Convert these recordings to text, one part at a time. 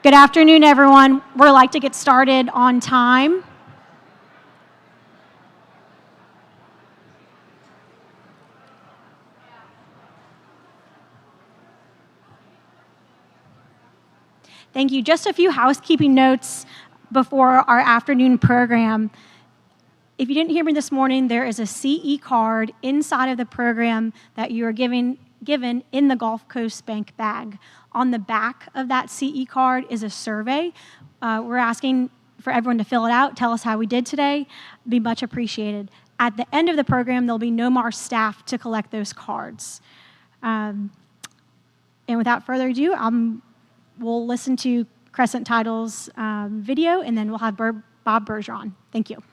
Good afternoon, everyone. We'd like to get started on time. Thank you. Just a few housekeeping notes before our afternoon program. If you didn't hear me this morning, there is a CE card inside of the program that you are given in the Gulf Coast Bank bag. On the back of that CE card is a survey. We're asking for everyone to fill it out, tell us how we did today. It'd be much appreciated. At the end of the program, there'll be no more staff to collect those cards. And without further ado, we'll listen to Crescent Title's video, and then we'll have Bob Bergeron. Thank you.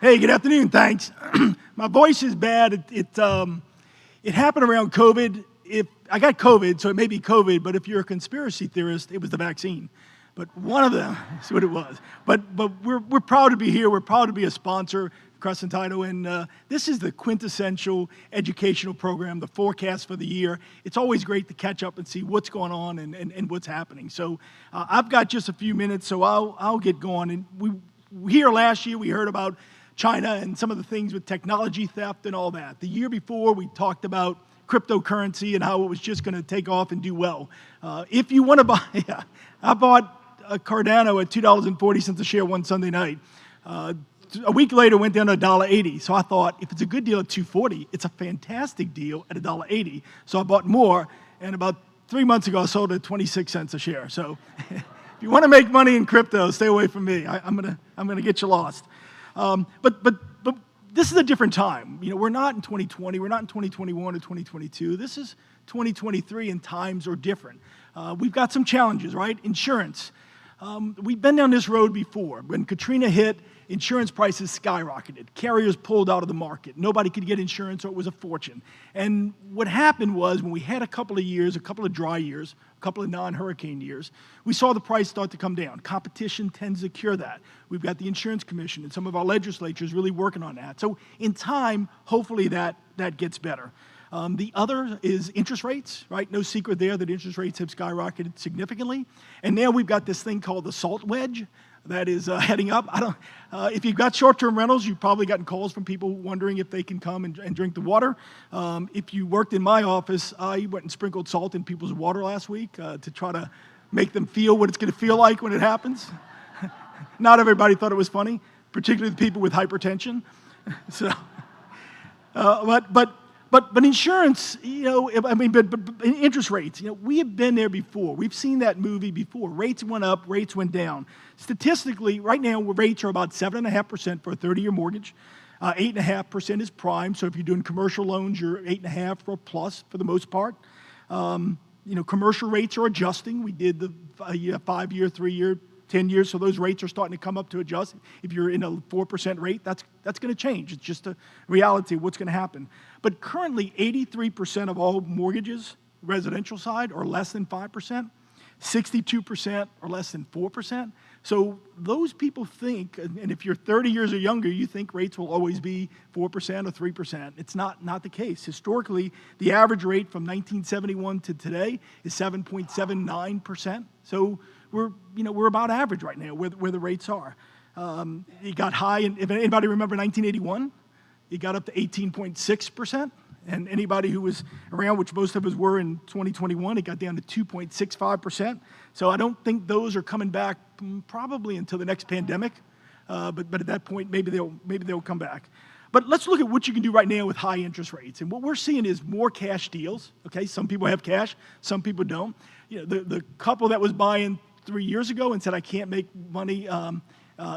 Hey, good afternoon, thanks. My voice is bad. It happened around COVID. I got COVID, so it may be COVID, but if you're a conspiracy theorist, it was the vaccine. But one of them is what it was. But we're proud to be here. We're proud to be a sponsor of Crescent Title, and this is the quintessential educational program, the forecast for the year. It's always great to catch up and see what's going on and what's happening. So I've got just a few minutes, so I'll get going. And here last year, we heard about China and some of the things with technology theft and all that. The year before, we talked about cryptocurrency and how it was just going to take off and do well. If you want to buy, I bought a Cardano at $2.40 a share one Sunday night. A week later, went down to $1.80. So I thought, if it's a good deal at $2.40, it's a fantastic deal at $1.80. So I bought more, and about 3 months ago, I sold it at 26 cents a share. So if you want to make money in crypto, stay away from me. I'm gonna get you lost. But this is a different time. You know, we're not in 2020, we're not in 2021 or 2022. This is 2023, and times are different. We've got some challenges, right? Insurance. We've been down this road before. When Katrina hit, insurance prices skyrocketed. Carriers pulled out of the market. Nobody could get insurance, or it was a fortune. And what happened was, when we had a couple of years, a couple of dry years, a couple of non-hurricane years, we saw the price start to come down. Competition tends to cure that. We've got the Insurance Commission, and some of our legislatures really working on that. So in time, hopefully that gets better. The other is interest rates, right? No secret there that interest rates have skyrocketed significantly. And now we've got this thing called the salt wedge that is heading up. If you've got short-term rentals, you've probably gotten calls from people wondering if they can come and drink the water. If you worked in my office, I went and sprinkled salt in people's water last week to try to make them feel what it's going to feel like when it happens. Not everybody thought it was funny, particularly the people with hypertension. So, But insurance, you know, but interest rates, you know, we have been there before. We've seen that movie before. Rates went up, rates went down. Statistically, right now, rates are about 7.5% for a 30-year mortgage. 8.5% is prime. So if you're doing commercial loans, you're 8.5 or plus for the most part. You know, commercial rates are adjusting. We did the 5-year, 3-year, 10 years, so those rates are starting to come up to adjust. If you're in a 4% rate, that's going to change. It's just a reality of what's going to happen. But currently, 83% of all mortgages, residential side, are less than 5%. 62% are less than 4%. So those people think, and if you're 30 years or younger, you think rates will always be 4% or 3%. It's not the case. Historically, the average rate from 1971 to today is 7.79%. So we're about average right now where the rates are. It got high, and if anybody remember 1981, it got up to 18.6%. And anybody who was around, which most of us were in 2021, it got down to 2.65%. So I don't think those are coming back probably until the next pandemic. But at that point, maybe they'll come back. But let's look at what you can do right now with high interest rates. And what we're seeing is more cash deals. Okay, some people have cash, some people don't. You know, the couple that was buying 3 years ago and said, I can't make money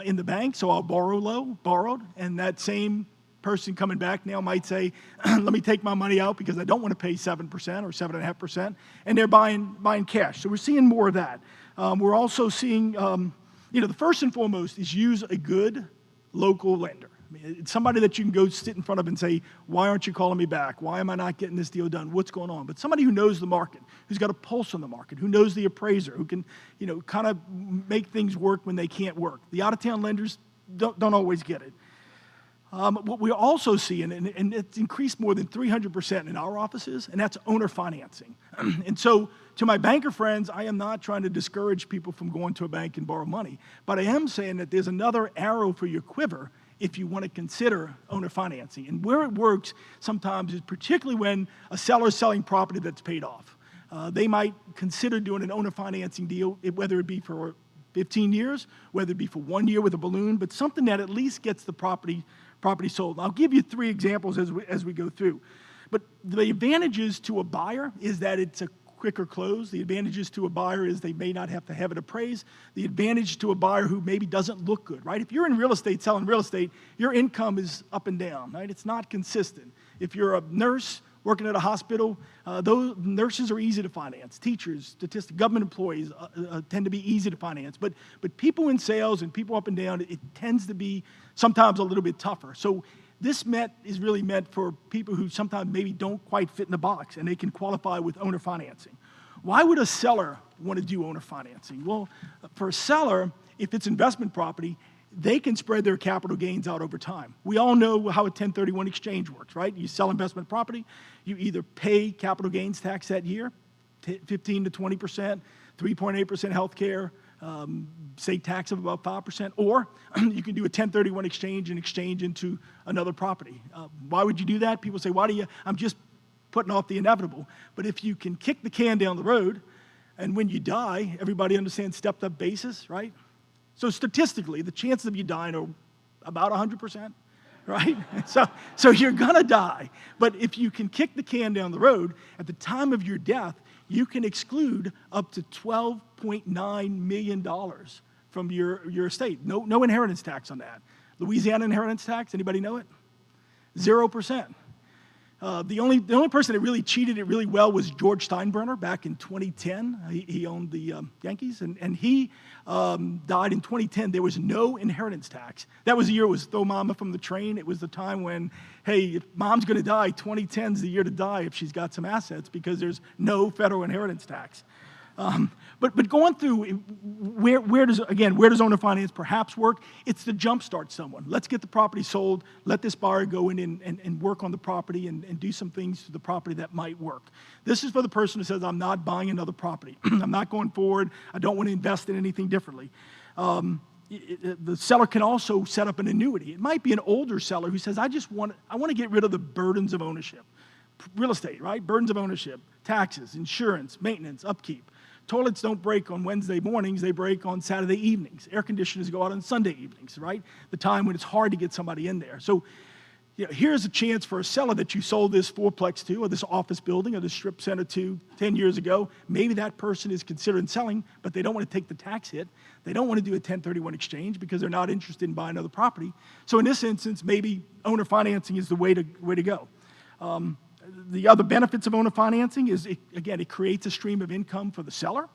in the bank, so I'll borrowed. And that same person coming back now might say, let me take my money out because I don't want to pay 7% or 7.5%, and they're buying cash. So we're seeing more of that. We're also seeing, the first and foremost is use a good local lender. I mean, it's somebody that you can go sit in front of and say, why aren't you calling me back? Why am I not getting this deal done? What's going on? But somebody who knows the market, who's got a pulse on the market, who knows the appraiser, who can, kind of make things work when they can't work. The out-of-town lenders don't always get it. What we're also seeing, and it's increased more than 300% in our offices, and that's owner financing. And so to my banker friends, I am not trying to discourage people from going to a bank and borrow money, but I am saying that there's another arrow for your quiver if you want to consider owner financing. And where it works sometimes is particularly when a seller is selling property that's paid off. They might consider doing an owner financing deal, whether it be for 15 years, whether it be for 1 year with a balloon, but something that at least gets the property sold. I'll give you 3 examples as we go through. But the advantages to a buyer is that it's a quicker close. The advantages to a buyer is they may not have to have it appraised. The advantage to a buyer who maybe doesn't look good, right? If you're in real estate, selling real estate, your income is up and down, right? It's not consistent. If you're a nurse working at a hospital, those nurses are easy to finance. Teachers, statistics, government employees tend to be easy to finance. But people in sales and people up and down, it tends to be sometimes a little bit tougher. So this is really meant for people who sometimes maybe don't quite fit in the box, and they can qualify with owner financing. Why would a seller want to do owner financing? Well, for a seller, if it's investment property, they can spread their capital gains out over time. We all know how a 1031 exchange works, right? You sell investment property, you either pay capital gains tax that year, 15 to 20%, 3.8% health care, state tax of about 5%, or you can do a 1031 exchange and exchange into another property. Why would you do that? People say, why do you? I'm just putting off the inevitable. But if you can kick the can down the road, and when you die, everybody understands stepped up basis, right? So statistically, the chances of you dying are about 100%, right? So you're gonna die. But if you can kick the can down the road, at the time of your death, you can exclude up to $12.9 million from your estate. No inheritance tax on that. Louisiana inheritance tax, anybody know it? 0%. The only person that really cheated it really well was George Steinbrenner back in 2010. He owned the Yankees, and he died in 2010. There was no inheritance tax. That was the year it was throw mama from the train. It was the time when, hey, if mom's going to die, 2010 is the year to die if she's got some assets because there's no federal inheritance tax. But going through, where does owner finance perhaps work? It's to jumpstart someone. Let's get the property sold. Let this buyer go in and work on the property and do some things to the property that might work. This is for the person who says, I'm not buying another property. I'm not going forward. I don't want to invest in anything differently. The seller can also set up an annuity. It might be an older seller who says, I want to get rid of the burdens of ownership. Real estate, right? Burdens of ownership, taxes, insurance, maintenance, upkeep. Toilets don't break on Wednesday mornings, they break on Saturday evenings. Air conditioners go out on Sunday evenings, right? The time when it's hard to get somebody in there. So here's a chance for a seller that you sold this fourplex to, or this office building, or this strip center to 10 years ago. Maybe that person is considering selling, but they don't want to take the tax hit. They don't want to do a 1031 exchange because they're not interested in buying another property. So in this instance, maybe owner financing is the way to go. The other benefits of owner financing is, it creates a stream of income for the seller.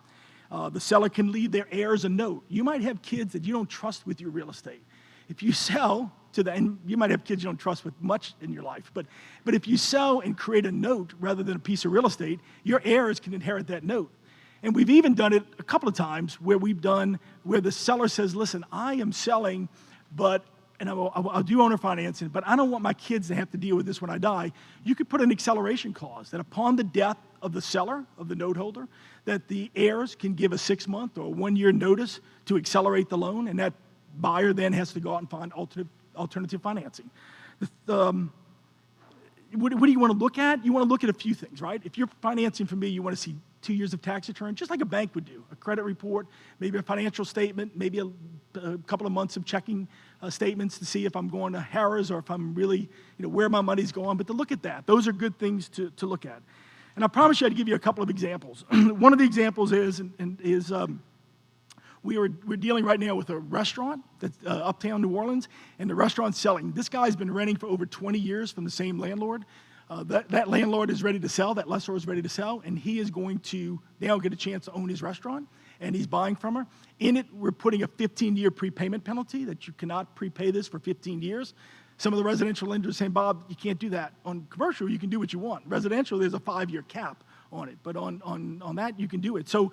The seller can leave their heirs a note. You might have kids that you don't trust with your real estate. If you sell to them, and you might have kids you don't trust with much in your life, but if you sell and create a note rather than a piece of real estate, your heirs can inherit that note. And we've even done it a couple of times where the seller says, listen, I am selling, and I'll do owner financing, but I don't want my kids to have to deal with this when I die. You could put an acceleration clause that upon the death of the seller, of the note holder, that the heirs can give a 6-month or 1-year notice to accelerate the loan, and that buyer then has to go out and find alternative financing. What do you want to look at? You want to look at a few things, right? If you're financing for me, you want to see 2 years of tax return, just like a bank would do. A credit report, maybe a financial statement, maybe a couple of months of checking statements to see if I'm going to Harrah's or if I'm really, where my money's going. But to look at that, those are good things to look at. And I promise you I'd give you a couple of examples. One of the examples is we're dealing right now with a restaurant that's uptown New Orleans, and the restaurant's selling. This guy's been renting for over 20 years from the same landlord. That landlord is ready to sell, that lessor is ready to sell, and he is going to now get a chance to own his restaurant, and he's buying from her. In it, we're putting a 15-year prepayment penalty that you cannot prepay this for 15 years. Some of the residential lenders saying, Bob, you can't do that. On commercial, you can do what you want. Residential, there's a 5-year cap on it, but on that, you can do it. So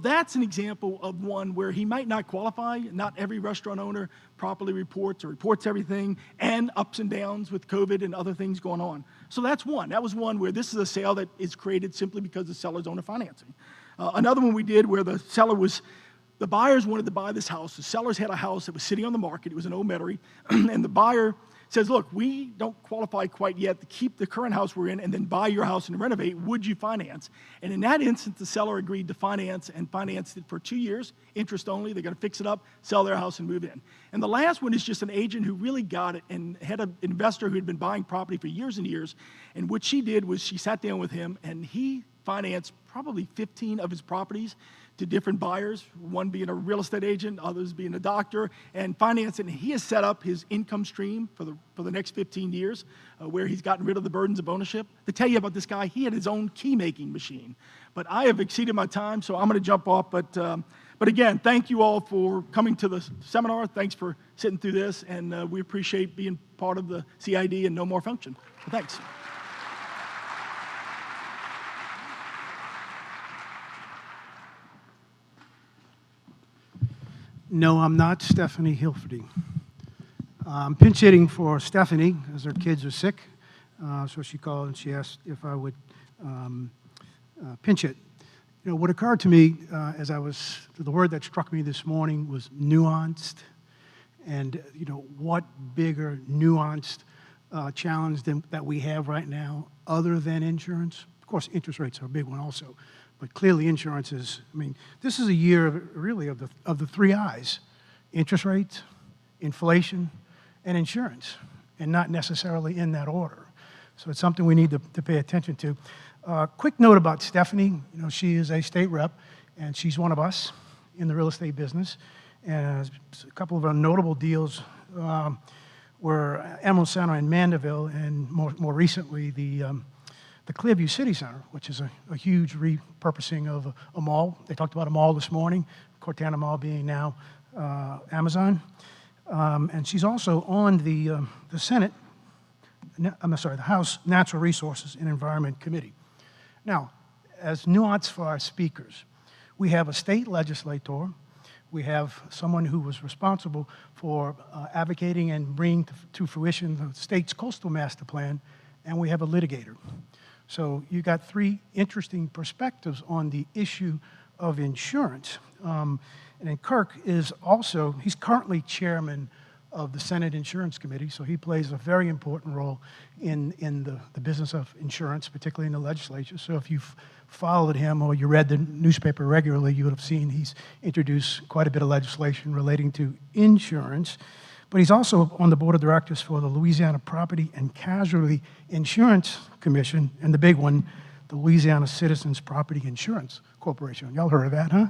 that's an example of one where he might not qualify. Not every restaurant owner properly reports everything, and ups and downs with COVID and other things going on. So that's one. That was one where this is a sale that is created simply because the seller's owner financing. Another one we did where the buyers wanted to buy this house. The sellers had a house that was sitting on the market. It was an old Metairie, and the buyer says, look, we don't qualify quite yet to keep the current house we're in and then buy your house and renovate. Would you finance? And in that instance, the seller agreed to finance and financed it for 2 years, interest only. They're going to fix it up, sell their house, and move in. And the last one is just an agent who really got it and had an investor who had been buying property for years and years. And what she did was she sat down with him, and he financed probably 15 of his properties to different buyers, one being a real estate agent, others being a doctor, and financing. He has set up his income stream for the next 15 years, where he's gotten rid of the burdens of ownership. To tell you about this guy, he had his own key-making machine. But I have exceeded my time, so I'm going to jump off. But again, thank you all for coming to the seminar. Thanks for sitting through this, and we appreciate being part of the CID and No More Function. So thanks. No, I'm not Stephanie Hilferty. I'm pinch hitting for Stephanie as her kids are sick. So she called and she asked if I would pinch hit. What occurred to me the word that struck me this morning was nuanced. And, what bigger nuanced challenge that we have right now other than insurance? Of course, interest rates are a big one also. But clearly insurance is, this is a year of the 3 I's: interest rates, inflation, and insurance, and not necessarily in that order. So it's something we need to pay attention to. Quick note about Stephanie. She is a state rep, and she's one of us in the real estate business. And a couple of our notable deals were Emerald Center in Mandeville, and more recently the Clearview City Center, which is a huge repurposing of a mall. They talked about a mall this morning, Cortana Mall being now Amazon. And she's also on the House Natural Resources and Environment Committee. Now, as nuance for our speakers, we have a state legislator. We have someone who was responsible for advocating and bringing to fruition the state's coastal master plan, and we have a litigator. So you got 3 interesting perspectives on the issue of insurance. And then Kirk is also, he's currently chairman of the Senate Insurance Committee, so he plays a very important role in the business of insurance, particularly in the legislature. So if you've followed him or you read the newspaper regularly, you would have seen he's introduced quite a bit of legislation relating to insurance. But he's also on the board of directors for the Louisiana Property and Casualty Insurance Commission, and the big one, the Louisiana Citizens Property Insurance Corporation. Y'all heard of that, huh?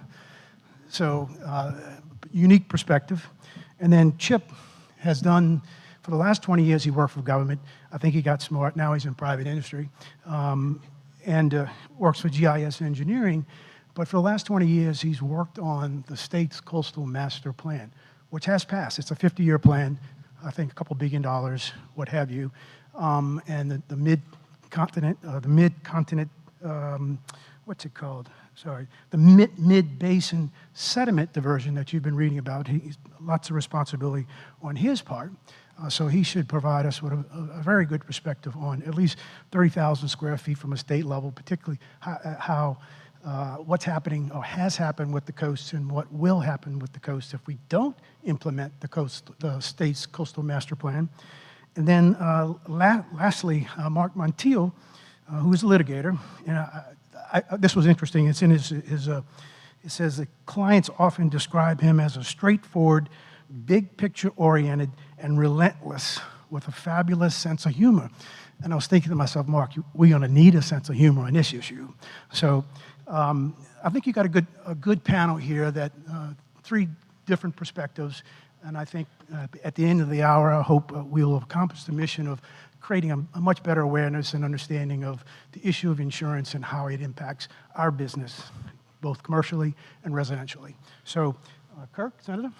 So, unique perspective. And then Chip has done, for the last 20 years, he worked for government. I think he got smart. Now he's in private industry and works for GIS Engineering. But for the last 20 years, he's worked on the state's coastal master plan, which has passed. It's a 50-year plan, I think a couple $1 billion, what have you. And the mid-continent, what's it called? Sorry, the mid-basin sediment diversion that you've been reading about. He's lots of responsibility on his part. So he should provide us with a very good perspective on at least 30,000 square feet from a state level, particularly how what's happening or has happened with the coast and what will happen with the coast if we don't implement the state's coastal master plan. And then lastly, Mark Montiel, who is a litigator. And this was interesting. It's in his it says that clients often describe him as a straightforward, big picture oriented, and relentless with a fabulous sense of humor. And I was thinking to myself, Mark, we're going to need a sense of humor on this issue. So I think you got a good panel here that three different perspectives. And I think at the end of the hour, I hope we'll accomplish the mission of creating a much better awareness and understanding of the issue of insurance and how it impacts our business, both commercially and residentially. So, Kirk, Senator,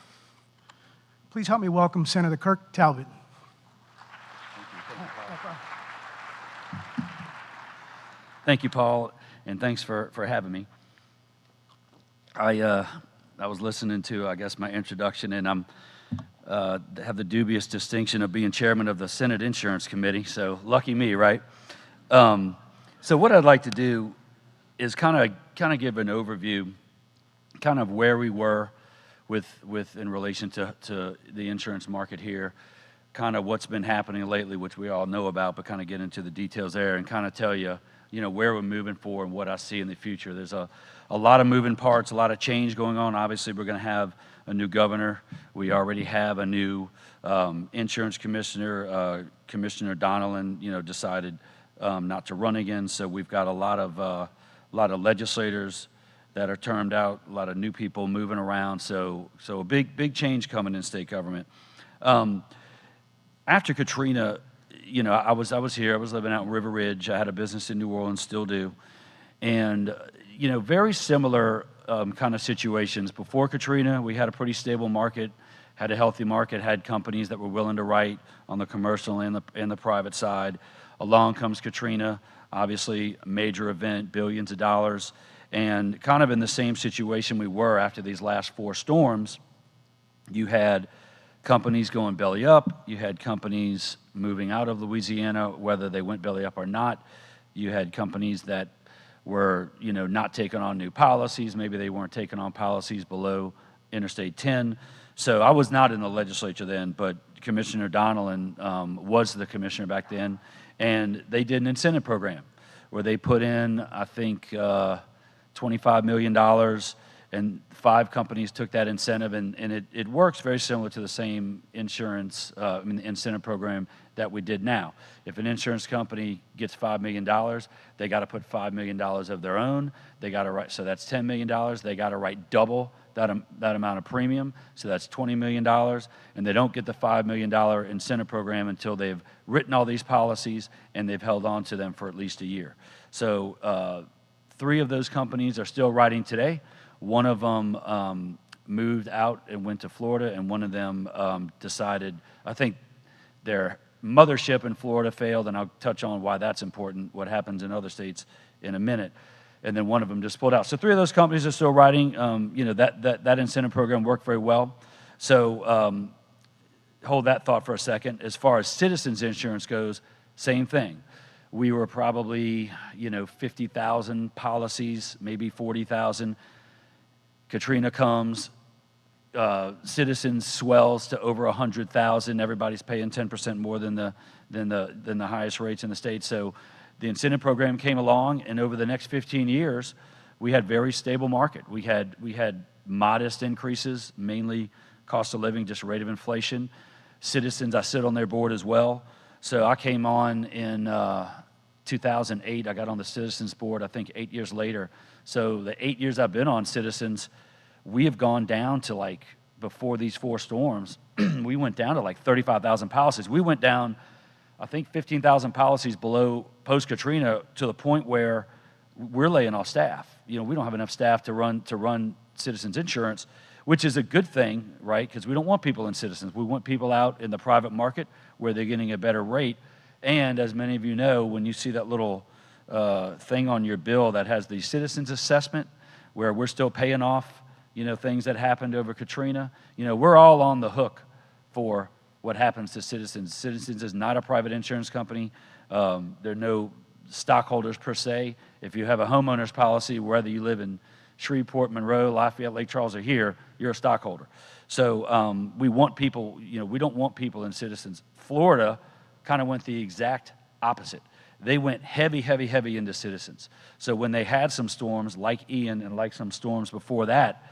please help me welcome Senator Kirk Talbot. Thank you, Paul, and thanks for having me. I was listening to, I guess, my introduction, and I'm have the dubious distinction of being chairman of the Senate Insurance Committee, so lucky me, right? So what I'd like to do is kind of give an overview, kind of where we were with in relation to the insurance market here, kind of what's been happening lately, which we all know about, but kind of get into the details there and kind of tell you, where we're moving forward and what I see in the future. There's a lot of moving parts, a lot of change going on. Obviously, we're going to have a new governor. We already have a new insurance commissioner. Commissioner Donnellan, decided not to run again. So we've got a lot of legislators that are termed out, a lot of new people moving around. So a big change coming in state government. After Katrina, I was here. I was living out in River Ridge. I had a business in New Orleans, still do, and very similar kind of situations. Before Katrina, we had a pretty stable market, had a healthy market, had companies that were willing to write on the commercial and the private side. Along comes Katrina, obviously a major event, billions of dollars, and kind of in the same situation we were after these last four storms. You had companies going belly up. You had companies moving out of Louisiana, whether they went belly up or not. You had companies that were, not taking on new policies. Maybe they weren't taking on policies below Interstate 10. So I was not in the legislature then, but Commissioner Donnellan was the commissioner back then, and they did an incentive program where they put in, I think, $25 million, and 5 companies took that incentive, and it works very similar to the same insurance incentive program that we did now. If an insurance company gets $5 million, they got to put $5 million of their own. They got to write, so that's $10 million. They got to write double that amount of premium, so that's $20 million, and they don't get the $5 million incentive program until they've written all these policies and they've held on to them for at least a year. So 3 of those companies are still writing today. One of them moved out and went to Florida, and one of them decided, I think their mothership in Florida failed, and I'll touch on why that's important, what happens in other states in a minute. And then one of them just pulled out. So 3 of those companies are still writing. That incentive program worked very well. So hold that thought for a second. As far as Citizens Insurance goes, same thing. We were probably, 50,000 policies, maybe 40,000. Katrina comes, Citizens swells to over 100,000. Everybody's paying 10% more than the highest rates in the state. So the incentive program came along, and over the next 15 years, we had very stable market. We had modest increases, mainly cost of living, just rate of inflation. Citizens, I sit on their board as well. So I came on in 2008. I got on the Citizens board, I think 8 years later. So the 8 years I've been on Citizens, we have gone down to before these 4 storms, we went down to 35,000 policies. We went down, I think, 15,000 policies below post-Katrina, to the point where we're laying off staff. We don't have enough staff to run Citizens Insurance, which is a good thing, right? Because we don't want people in Citizens. We want people out in the private market where they're getting a better rate. And as many of you know, when you see that little thing on your bill that has the Citizens Assessment, where we're still paying off, things that happened over Katrina, we're all on the hook for what happens to Citizens. Citizens is not a private insurance company. There are no stockholders per se. If you have a homeowner's policy, whether you live in Shreveport, Monroe, Lafayette, Lake Charles, or here, you're a stockholder. So we want people, we don't want people in Citizens. Florida kind of went the exact opposite. They went heavy, heavy, heavy into Citizens. So when they had some storms like Ian and like some storms before that,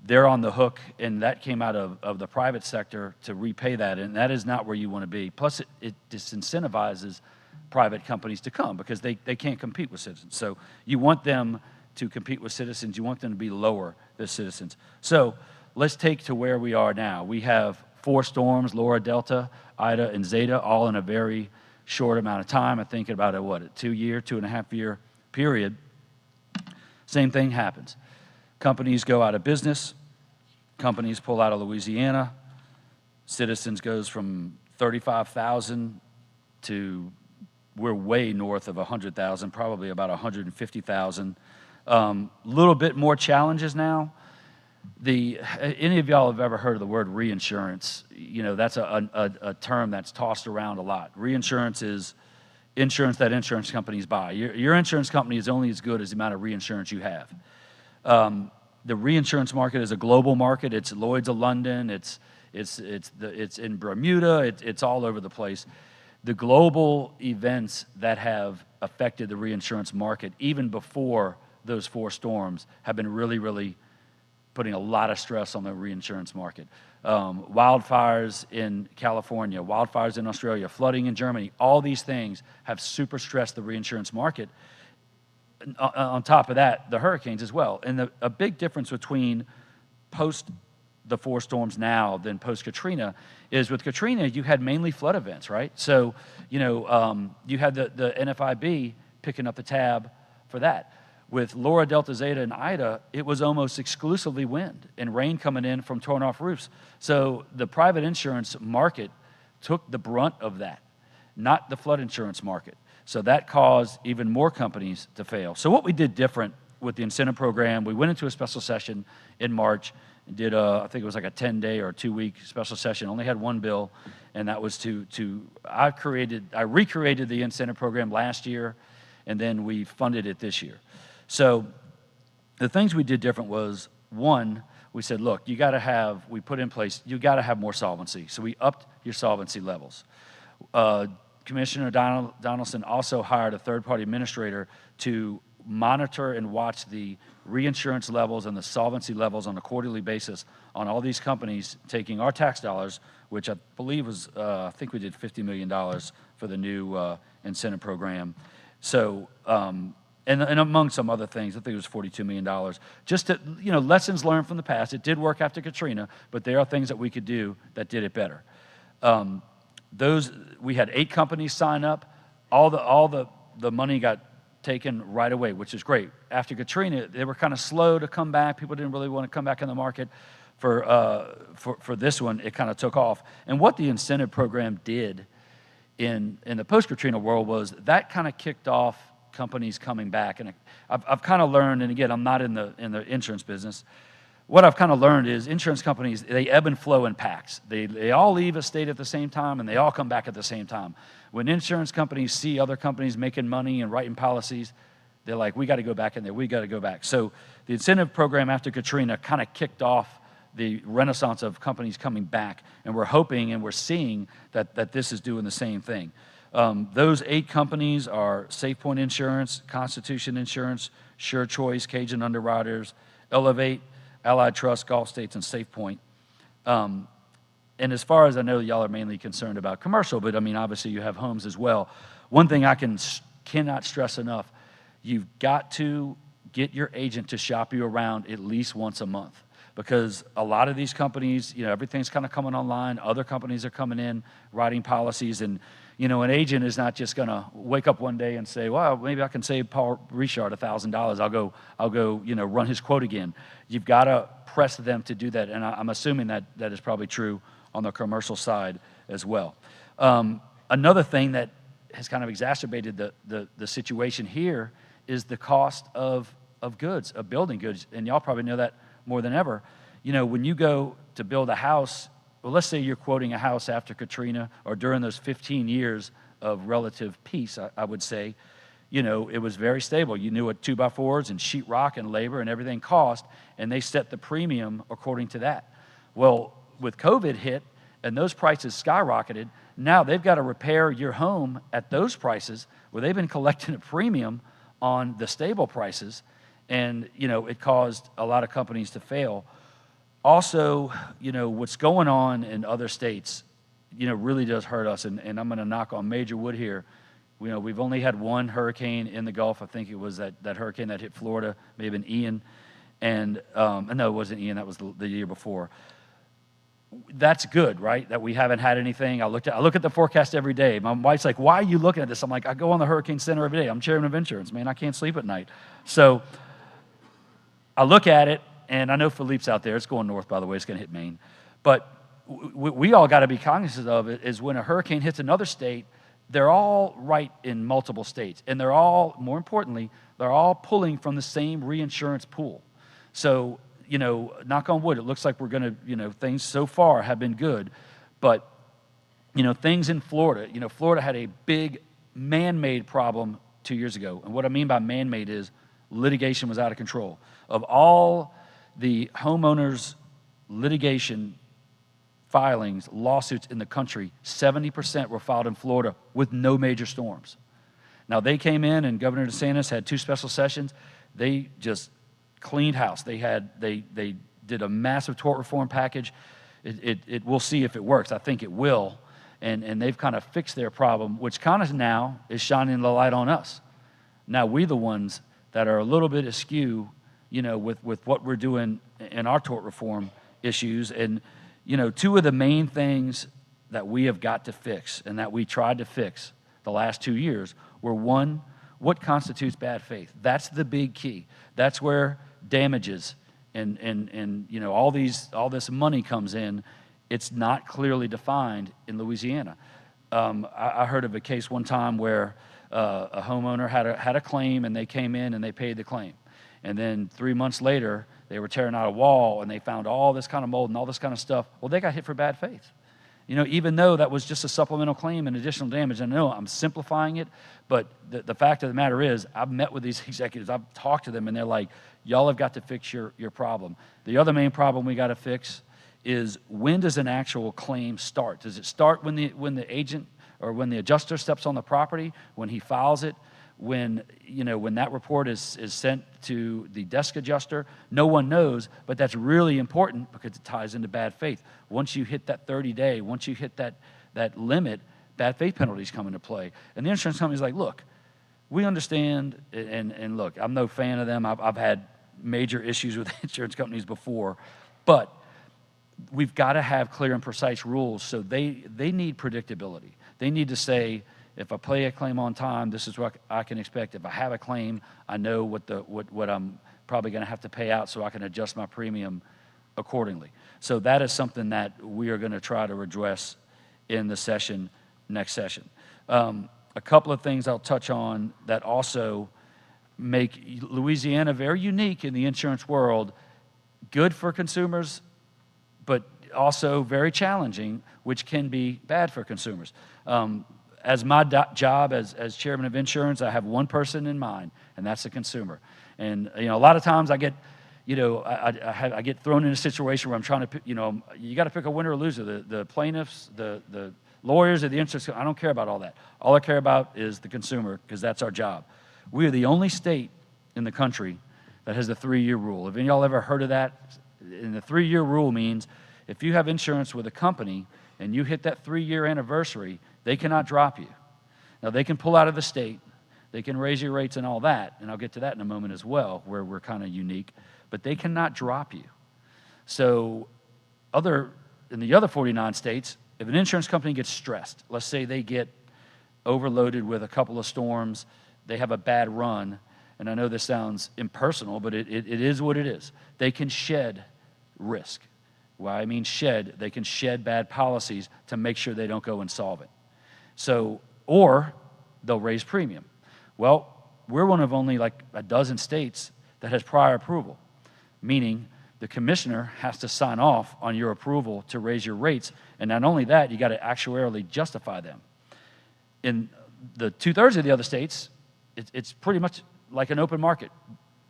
they're on the hook, and that came out of the private sector to repay that, and that is not where you want to be. Plus, it disincentivizes private companies to come because they can't compete with Citizens. So you want them to compete with Citizens. You want them to be lower than Citizens. So let's take to where we are now. We have 4 storms, Laura, Delta, Ida, and Zeta, all in a very short amount of time. I think about a 2.5 year period. Same thing happens. Companies go out of business. Companies pull out of Louisiana. Citizens goes from 35,000 to, we're way north of 100,000, probably about 150,000. Little bit more challenges now. Any of y'all have ever heard of the word reinsurance? That's a term that's tossed around a lot. Reinsurance is insurance that insurance companies buy. Your insurance company is only as good as the amount of reinsurance you have. The reinsurance market is a global market. It's Lloyd's of London. It's in Bermuda. It's all over the place. The global events that have affected the reinsurance market, even before those 4 storms, have been really, really putting a lot of stress on the reinsurance market. Wildfires in California, wildfires in Australia, flooding in Germany, all these things have super stressed the reinsurance market. On top of that, the hurricanes as well. And a big difference between post the 4 storms now than post Katrina is with Katrina, you had mainly flood events, right? So, you had the NFIB picking up the tab for that. With Laura, Delta, Zeta, and Ida, it was almost exclusively wind and rain coming in from torn off roofs. So the private insurance market took the brunt of that, not the flood insurance market. So that caused even more companies to fail. So what we did different with the incentive program, we went into a special session in March and did I think it was like a 10-day or 2-week special session. Only had 1 bill, and that was I recreated the incentive program last year, and then we funded it this year. So the things we did different was, 1, we said, look, we put in place, you got to have more solvency. So we upped your solvency levels. Commissioner Donaldson also hired a third-party administrator to monitor and watch the reinsurance levels and the solvency levels on a quarterly basis on all these companies taking our tax dollars, which I believe was, I think we did $50 million for the new incentive program. So, and among some other things, I think it was $42 million. Just to, lessons learned from the past. It did work after Katrina, but there are things that we could do that did it better. We had 8 companies sign up. All the money got taken right away, which is great. After Katrina, they were kind of slow to come back. People didn't really want to come back in the market. For this one, it kind of took off. And what the incentive program did in the post-Katrina world was that kind of kicked off companies coming back. And I've kind of learned, and again, I'm not in the insurance business. What I've kind of learned is insurance companies, they ebb and flow in packs. They all leave a state at the same time, and they all come back at the same time. When insurance companies see other companies making money and writing policies, they're like, we got to go back in there. We got to go back. So the incentive program after Katrina kind of kicked off the renaissance of companies coming back, and we're hoping and we're seeing that this is doing the same thing. Those 8 companies are SafePoint Insurance, Constitution Insurance, Sure Choice, Cajun Underwriters, Elevate, Allied Trust, Gulf States, and SafePoint. And as far as I know, y'all are mainly concerned about commercial, but I mean, obviously you have homes as well. One thing I cannot stress enough, you've got to get your agent to shop you around at least once a month, because a lot of these companies, everything's kind of coming online. Other companies are coming in, writing policies, and an agent is not just going to wake up one day and say, well, maybe I can save Paul Richard $1,000. I'll go, run his quote again. You've got to press them to do that, and I'm assuming that is probably true on the commercial side as well. Another thing that has kind of exacerbated the situation here is the cost of goods, of building goods, and y'all probably know that more than ever. When you go to build a house, well, let's say you're quoting a house after Katrina or during those 15 years of relative peace, I would say, it was very stable. You knew what 2x4s and sheetrock and labor and everything cost, and they set the premium according to that. Well, with COVID hit and those prices skyrocketed, Now they've got to repair your home at those prices where they've been collecting a premium on the stable prices, and it caused a lot of companies to fail. Also, what's going on in other states, really does hurt us, and I'm going to knock on major wood here. We've only had one hurricane in the Gulf. I think it was that hurricane that hit Florida, may have been Ian, and no, it wasn't Ian. That was the year before. That's good, right? That we haven't had anything. I look at the forecast every day. My wife's like, "Why are you looking at this?" I'm like, "I go on the Hurricane Center every day. I'm chairman of insurance, man. I can't sleep at night." So I look at it, and I know Philippe's out there. It's going north, by the way. It's going to hit Maine. But we all got to be cognizant of it is when a hurricane hits another state, they're all right in multiple states. And they're all, more importantly, they're all pulling from the same reinsurance pool. So, knock on wood, it looks like we're going to, things so far have been good. But, things in Florida, Florida had a big man-made problem 2 years ago. And what I mean by man-made is litigation was out of control. Of all the homeowners' litigation filings, lawsuits in the country, 70% were filed in Florida with no major storms. Now, they came in, and Governor DeSantis had 2 special sessions. They just cleaned house. They did a massive tort reform package. We'll see if it works. I think it will. And they've kind of fixed their problem, which kind of now is shining the light on us. Now, we're the ones that are a little bit askew, with what we're doing in our tort reform issues. And, 2 of the main things that we have got to fix and that we tried to fix the last 2 years were, one, what constitutes bad faith? That's the big key. That's where damages and all this money comes in. It's not clearly defined in Louisiana. I heard of a case one time where a homeowner had a claim, and they came in and they paid the claim. And then 3 months later, they were tearing out a wall, and they found all this kind of mold and all this kind of stuff. Well, they got hit for bad faith. Even though that was just a supplemental claim and additional damage. I know I'm simplifying it, but the fact of the matter is, I've met with these executives, I've talked to them, and they're like, y'all have got to fix your problem. The other main problem we got to fix is, when does an actual claim start? Does it start when the agent or when the adjuster steps on the property, when he files it, when that report is sent to the desk adjuster? No one knows, but that's really important because it ties into bad faith. Once you hit that 30-day, once you hit that limit, bad faith penalties come into play. And the insurance company's like, look, we understand, and look, I'm no fan of them. I've had major issues with insurance companies before, but we've got to have clear and precise rules. So they need predictability. They need to say, if I pay a claim on time, this is what I can expect. If I have a claim, I know what I'm probably going to have to pay out, so I can adjust my premium accordingly. So that is something that we are going to try to address in the next session. A couple of things I'll touch on that also make Louisiana very unique in the insurance world, good for consumers, but also very challenging, which can be bad for consumers. As my job as chairman of insurance, I have one person in mind, and that's the consumer. And a lot of times I get, I get thrown in a situation where I'm trying to, you got to pick a winner or loser. The plaintiffs, the lawyers, or the insurance. I don't care about all that. All I care about is the consumer, because that's our job. We are the only state in the country that has the 3-year rule. Have any of y'all ever heard of that? And the 3-year rule means if you have insurance with a company and you hit that 3-year anniversary, they cannot drop you. Now, they can pull out of the state. They can raise your rates and all that, and I'll get to that in a moment as well, where we're kind of unique, but they cannot drop you. So in the other 49 states, if an insurance company gets stressed, let's say they get overloaded with a couple of storms, they have a bad run, and I know this sounds impersonal, but it is what it is. They can shed risk. Well, I mean shed. They can shed bad policies to make sure they don't go insolvent. So, or they'll raise premium. Well, we're one of only like a dozen states that has prior approval, meaning the commissioner has to sign off on your approval to raise your rates, and not only that, you got to actuarially justify them. In the 2/3 of the other states, it's pretty much like an open market.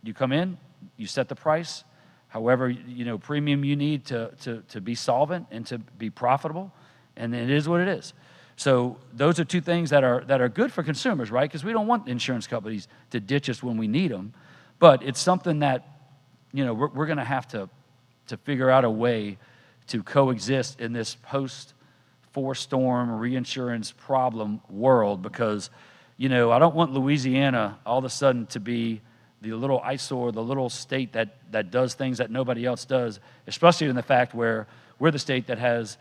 You come in, you set the price, however premium you need to be solvent and to be profitable, and it is what it is. So those are two things that are good for consumers, right? Because we don't want insurance companies to ditch us when we need them. But it's something that, we're going to have to figure out a way to coexist in this post-4-storm reinsurance problem world, because, I don't want Louisiana all of a sudden to be the little eyesore, the little state that does things that nobody else does, especially in the fact where we're the state that has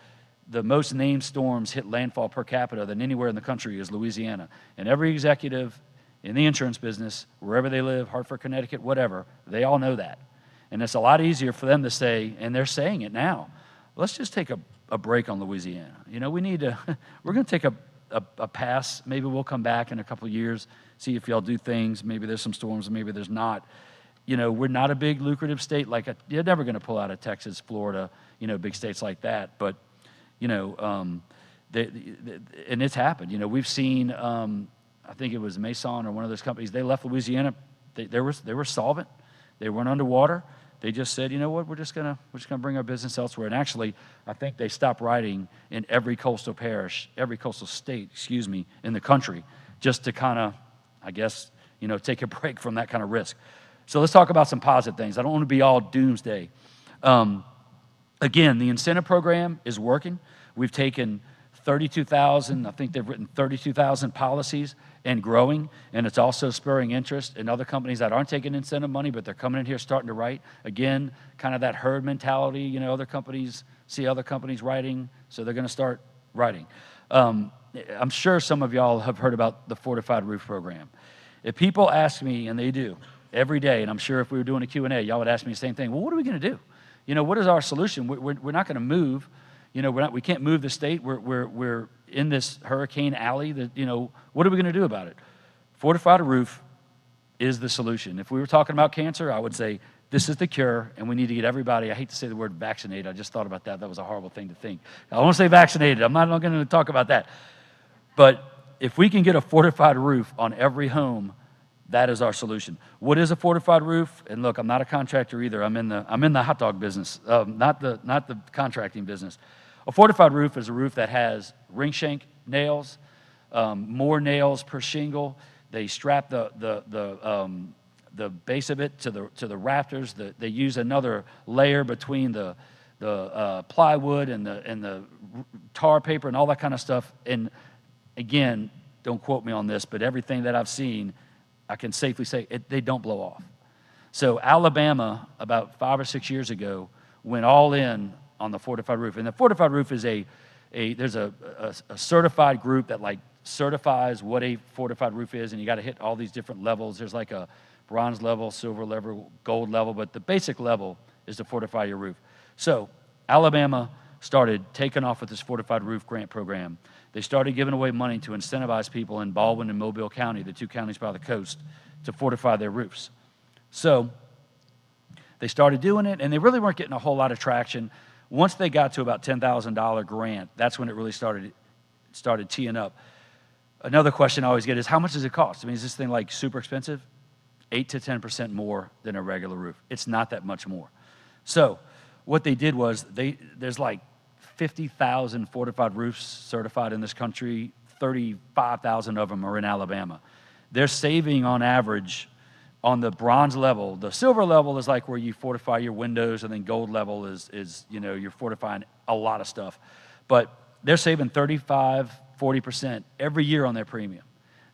the most named storms hit landfall per capita than anywhere in the country is Louisiana. And every executive in the insurance business, wherever they live, Hartford, Connecticut, whatever, they all know that. And it's a lot easier for them to say, and they're saying it now, let's just take a break on Louisiana. We need to, we're going to take a pass. Maybe we'll come back in a couple of years, see if y'all do things. Maybe there's some storms, maybe there's not. We're not a big lucrative state. You're never going to pull out of Texas, Florida, big states like that. But, and it's happened. We've seen, I think it was Mason or one of those companies, they left Louisiana. They were solvent. They weren't underwater. They just said, you know what, we're just gonna bring our business elsewhere. And actually, I think they stopped writing in every coastal state, in the country, just to kind of, I guess, take a break from that kind of risk. So let's talk about some positive things. I don't want to be all doomsday. Again, the incentive program is working. We've taken 32,000, I think they've written 32,000 policies and growing, and it's also spurring interest in other companies that aren't taking incentive money, but they're coming in here starting to write. Again, kind of that herd mentality, other companies see other companies writing, so they're going to start writing. I'm sure some of y'all have heard about the Fortified Roof Program. If people ask me, and they do, every day, and I'm sure if we were doing a Q&A, y'all would ask me the same thing, well, what are we going to do? What is our solution? We're not going to move. We can't move the state. We're in this hurricane alley. What are we going to do about it? Fortified roof is the solution. If we were talking about cancer, I would say this is the cure, and we need to get everybody. I hate to say the word vaccinated. I just thought about that. That was a horrible thing to think. I want to say vaccinated. I'm not going to talk about that. But if we can get a fortified roof on every home, that is our solution. What is a fortified roof? And look, I'm not a contractor either. I'm in the hot dog business, not the contracting business. A fortified roof is a roof that has ring shank nails, more nails per shingle. They strap the base of it to the rafters. They use another layer between the plywood and the tar paper and all that kind of stuff. And again, don't quote me on this, but everything that I've seen, I can safely say they don't blow off. So Alabama, about 5 or 6 years ago, went all in on the fortified roof. And the fortified roof is there's a certified group that certifies what a fortified roof is, and you got to hit all these different levels. There's like a bronze level, silver level, gold level, but the basic level is to fortify your roof. So Alabama started taking off with this fortified roof grant program. They started giving away money to incentivize people in Baldwin and Mobile County, the two counties by the coast, to fortify their roofs. So they started doing it, and they really weren't getting a whole lot of traction. Once they got to about $10,000 grant, that's when it really started teeing up. Another question I always get is, how much does it cost? I mean, is this thing super expensive? 8 to 10% more than a regular roof. It's not that much more. So what they did was there's 50,000 fortified roofs certified in this country. 35,000 of them are in Alabama. They're saving on average on the bronze level. The silver level is where you fortify your windows, and then gold level is you're fortifying a lot of stuff. But they're saving 35-40% every year on their premium.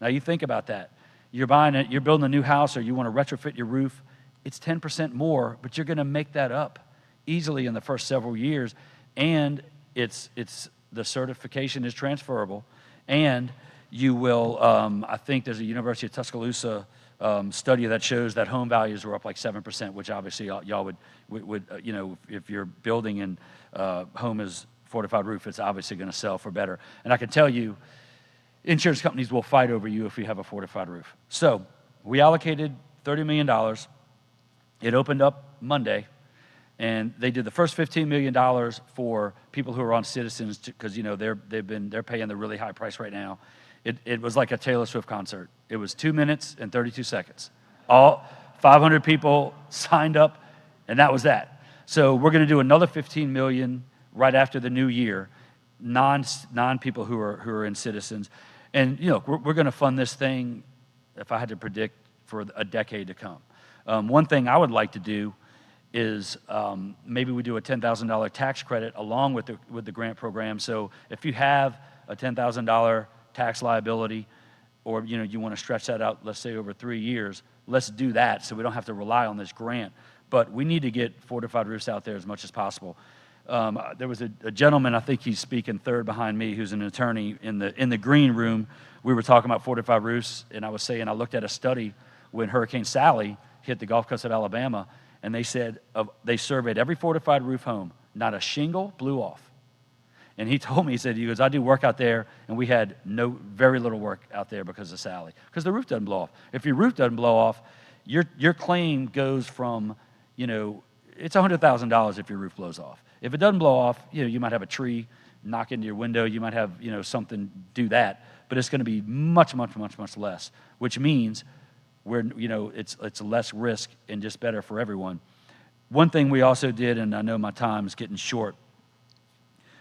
Now you think about that. You're building a new house, or you want to retrofit your roof. It's 10% more, but you're going to make that up easily in the first several years. And the certification is transferable, and you will. I think there's a University of Tuscaloosa study that shows that home values are up 7%, which obviously y'all would if you're building and home is fortified roof, it's obviously going to sell for better. And I can tell you, insurance companies will fight over you if you have a fortified roof. So we allocated $30 million. It opened up Monday. And they did the first $15 million for people who are on Citizens, because they're paying the really high price right now. It was like a Taylor Swift concert. It was 2 minutes and 32 seconds. All 500 people signed up, and that was that. So we're going to do another $15 million right after the new year. non people who are in Citizens. And, we're going to fund this thing, if I had to predict, for a decade to come. One thing I would like to do is maybe we do a $10,000 tax credit along with the grant program. So if you have a $10,000 tax liability, or you want to stretch that out, let's say over 3 years, let's do that so we don't have to rely on this grant. But we need to get fortified roofs out there as much as possible. There was a gentleman, I think he's speaking third behind me, who's an attorney in the green room. We were talking about fortified roofs, and I was saying I looked at a study when Hurricane Sally hit the Gulf Coast of Alabama, and they said they surveyed every fortified roof home, not a shingle blew off. And he told me, he goes, I do work out there, and we had very little work out there because of Sally, because the roof doesn't blow off. If your roof doesn't blow off, your claim goes from, it's $100,000 if your roof blows off. If it doesn't blow off, you might have a tree knock into your window, you might have, something do that, but it's going to be much, much, much, much less, which means it's less risk and just better for everyone. One thing we also did, and I know my time is getting short,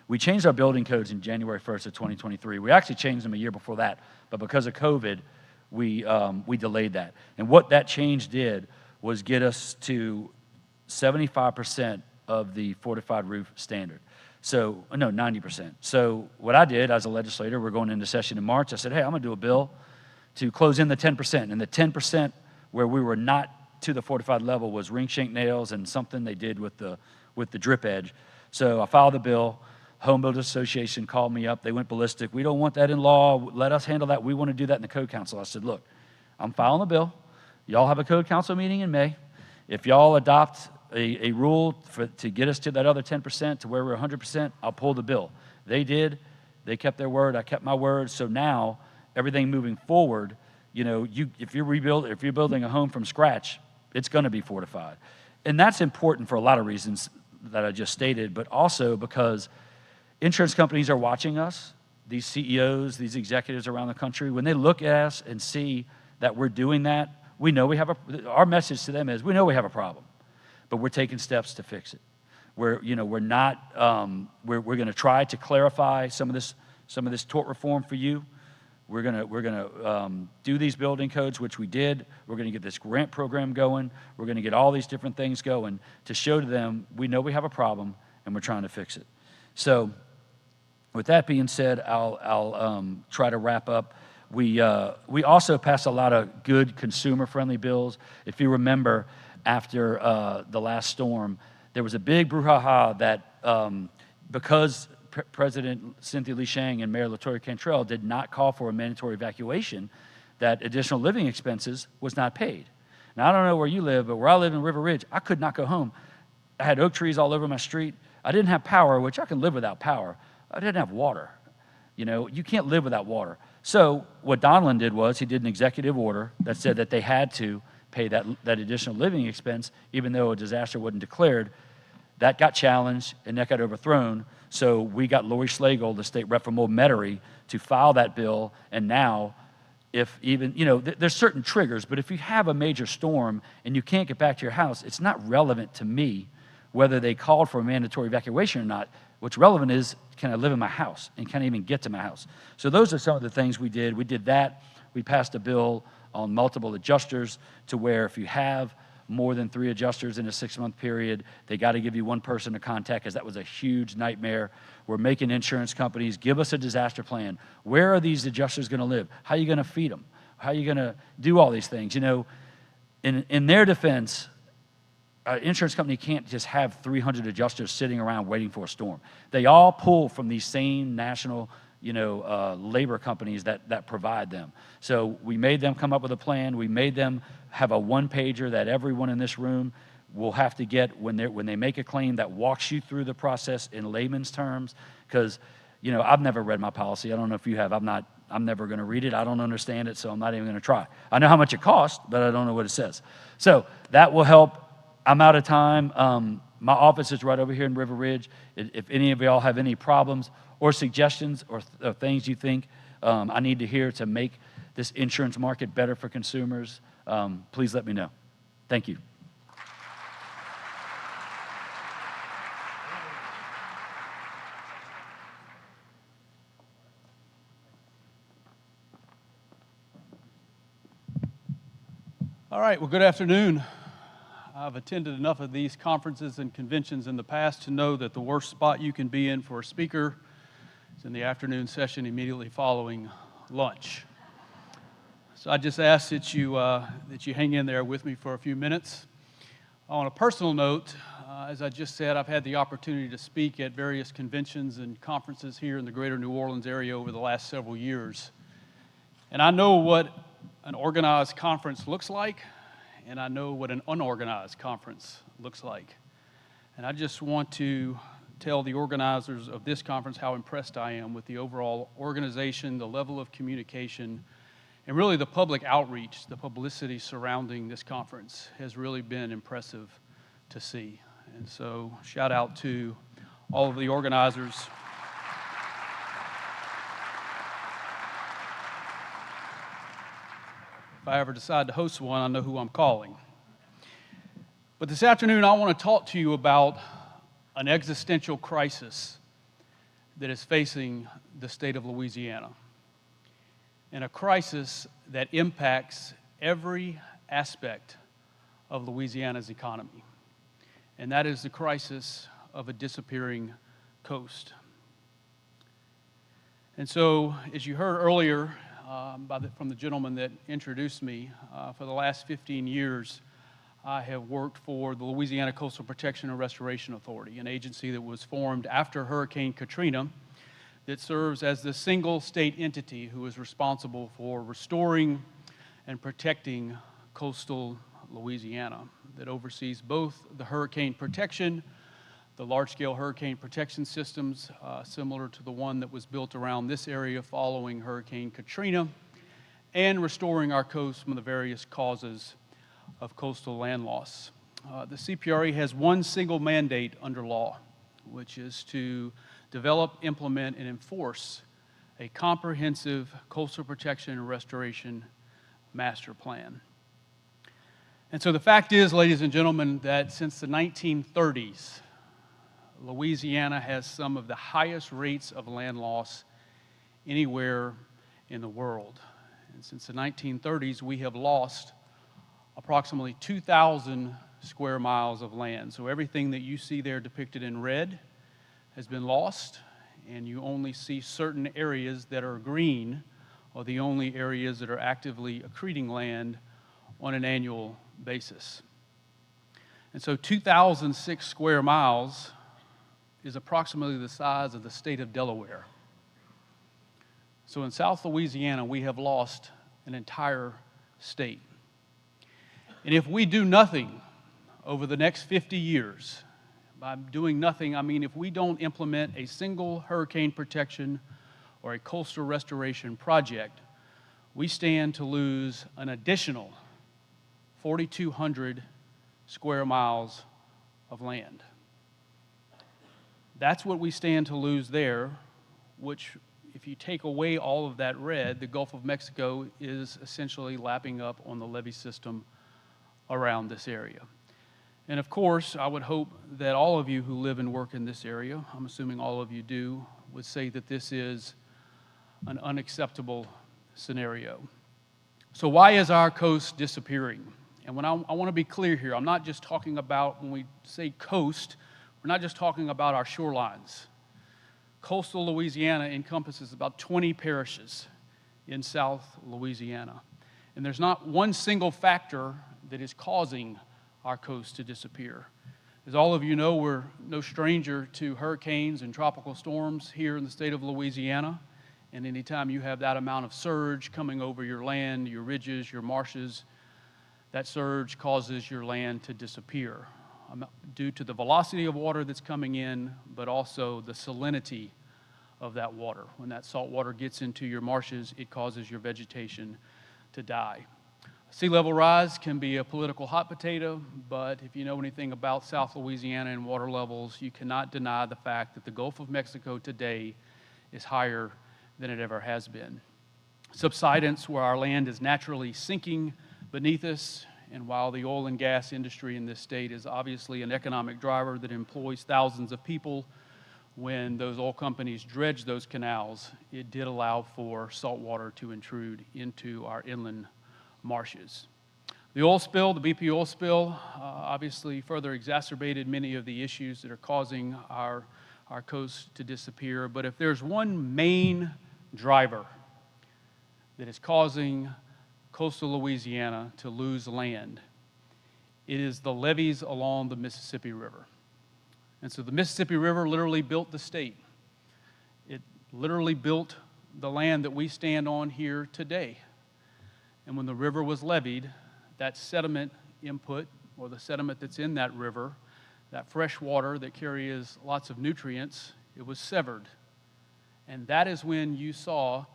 we changed our building codes in January 1st of 2023. We actually changed them a year before that, but because of COVID, we delayed that. And what that change did was get us to 75% of the fortified roof standard. So, no, 90%. So what I did as a legislator, we're going into session in March, I said, hey, I'm going to do a bill to close in the 10%. And the 10% where we were not to the fortified level was ring shank nails and something they did with the drip edge. So I filed the bill. Home Builders Association called me up. They went ballistic. We don't want that in law. Let us handle that. We want to do that in the Code Council. I said, look, I'm filing the bill. Y'all have a Code Council meeting in May. If y'all adopt a rule to get us to that other 10%, to where we're 100%, I'll pull the bill. They did. They kept their word. I kept my word. So now, everything moving forward, if you're building a home from scratch, it's going to be fortified. And that's important for a lot of reasons that I just stated, but also because insurance companies are watching us, these CEOs, these executives around the country. When they look at us and see that we're doing that, we know our message to them is, we know we have a problem, but we're taking steps to fix it. We're going to try to clarify some of this tort reform for you. We're gonna do these building codes, which we did. We're gonna get this grant program going. We're gonna get all these different things going to show to them we know we have a problem and we're trying to fix it. So, with that being said, I'll try to wrap up. We also passed a lot of good consumer-friendly bills. If you remember, after the last storm, there was a big brouhaha that because President Cynthia Lee Shang and Mayor LaToya Cantrell did not call for a mandatory evacuation, that additional living expenses was not paid. Now, I don't know where you live, but where I live in River Ridge, I could not go home. I had oak trees all over my street. I didn't have power, which I can live without power. I didn't have water. You can't live without water. So what Donlin did was he did an executive order that said that they had to pay that additional living expense, even though a disaster wasn't declared. That got challenged, and that got overthrown. So we got Lori Slagle, the state rep from Old Metairie, to file that bill. And now, if even, there's certain triggers, but if you have a major storm and you can't get back to your house, it's not relevant to me whether they called for a mandatory evacuation or not. What's relevant is, can I live in my house, and can I even get to my house? So those are some of the things we did. We did that. We passed a bill on multiple adjusters to where if you have more than 3 adjusters in a 6-month period, they got to give you one person to contact, because that was a huge nightmare. We're making insurance companies give us a disaster plan. Where are these adjusters going to live? How are you going to feed them? How are you going to do all these things? In their defense, an insurance company can't just have 300 adjusters sitting around waiting for a storm. They all pull from these same national labor companies that provide them. So we made them come up with a plan. We made them have a one-pager that everyone in this room will have to get when they make a claim, that walks you through the process in layman's terms. Because, I've never read my policy. I don't know if you have. I'm never going to read it. I don't understand it, so I'm not even going to try. I know how much it costs, but I don't know what it says. So that will help. I'm out of time. My office is right over here in River Ridge. If any of y'all have any problems or suggestions or things you think I need to hear to make this insurance market better for consumers, please let me know. Thank you. All right, well, good afternoon. I've attended enough of these conferences and conventions in the past to know that the worst spot you can be in for a speaker is in the afternoon session immediately following lunch. So I just ask that you hang in there with me for a few minutes. On a personal note, as I just said, I've had the opportunity to speak at various conventions and conferences here in the greater New Orleans area over the last several years. And I know what an organized conference looks like, and I know what an unorganized conference looks like. And I just want to tell the organizers of this conference how impressed I am with the overall organization, the level of communication, and really the public outreach, the publicity surrounding this conference has really been impressive to see. And so shout out to all of the organizers. If I ever decide to host one, I know who I'm calling. But this afternoon, I want to talk to you about an existential crisis that is facing the state of Louisiana, and a crisis that impacts every aspect of Louisiana's economy, and that is the crisis of a disappearing coast. And so, as you heard earlier, from the gentleman that introduced me, for the last 15 years, I have worked for the Louisiana Coastal Protection and Restoration Authority, an agency that was formed after Hurricane Katrina that serves as the single state entity who is responsible for restoring and protecting coastal Louisiana, that oversees both the hurricane protection, the large-scale hurricane protection systems, similar to the one that was built around this area following Hurricane Katrina, and restoring our coast from the various causes of coastal land loss. The CPRA has one single mandate under law, which is to develop, implement, and enforce a comprehensive coastal protection and restoration master plan. And so the fact is, ladies and gentlemen, that since the 1930s, Louisiana has some of the highest rates of land loss anywhere in the world. And since the 1930s, we have lost approximately 2,000 square miles of land. So everything that you see there depicted in red has been lost, and you only see certain areas that are green, or the only areas that are actively accreting land on an annual basis. And so 2,006 square miles is approximately the size of the state of Delaware. So in South Louisiana, we have lost an entire state. And if we do nothing over the next 50 years, by doing nothing, I mean if we don't implement a single hurricane protection or a coastal restoration project, we stand to lose an additional 4,200 square miles of land. That's what we stand to lose there, which, if you take away all of that red, the Gulf of Mexico is essentially lapping up on the levee system around this area. And of course, I would hope that all of you who live and work in this area, I'm assuming all of you do, would say that this is an unacceptable scenario. So why is our coast disappearing? And when I want to be clear here, I'm not just talking about, when we say coast, we're not just talking about our shorelines. Coastal Louisiana encompasses about 20 parishes in South Louisiana. And there's not one single factor that is causing our coast to disappear. As all of you know, we're no stranger to hurricanes and tropical storms here in the state of Louisiana. And anytime you have that amount of surge coming over your land, your ridges, your marshes, that surge causes your land to disappear due to the velocity of water that's coming in, but also the salinity of that water. When that salt water gets into your marshes, it causes your vegetation to die. Sea level rise can be a political hot potato, but if you know anything about South Louisiana and water levels, you cannot deny the fact that the Gulf of Mexico today is higher than it ever has been. Subsidence, where our land is naturally sinking beneath us, and while the oil and gas industry in this state is obviously an economic driver that employs thousands of people, when those oil companies dredged those canals, it did allow for salt water to intrude into our inland marshes. The oil spill, the BP oil spill, obviously further exacerbated many of the issues that are causing our coast to disappear. But if there's one main driver that is causing coastal Louisiana to lose land, it is the levees along the Mississippi River. And so the Mississippi River literally built the state. It literally built the land that we stand on here today. And when the river was levied, that sediment input, or the sediment that's in that river, that fresh water that carries lots of nutrients, it was severed. And that is when you saw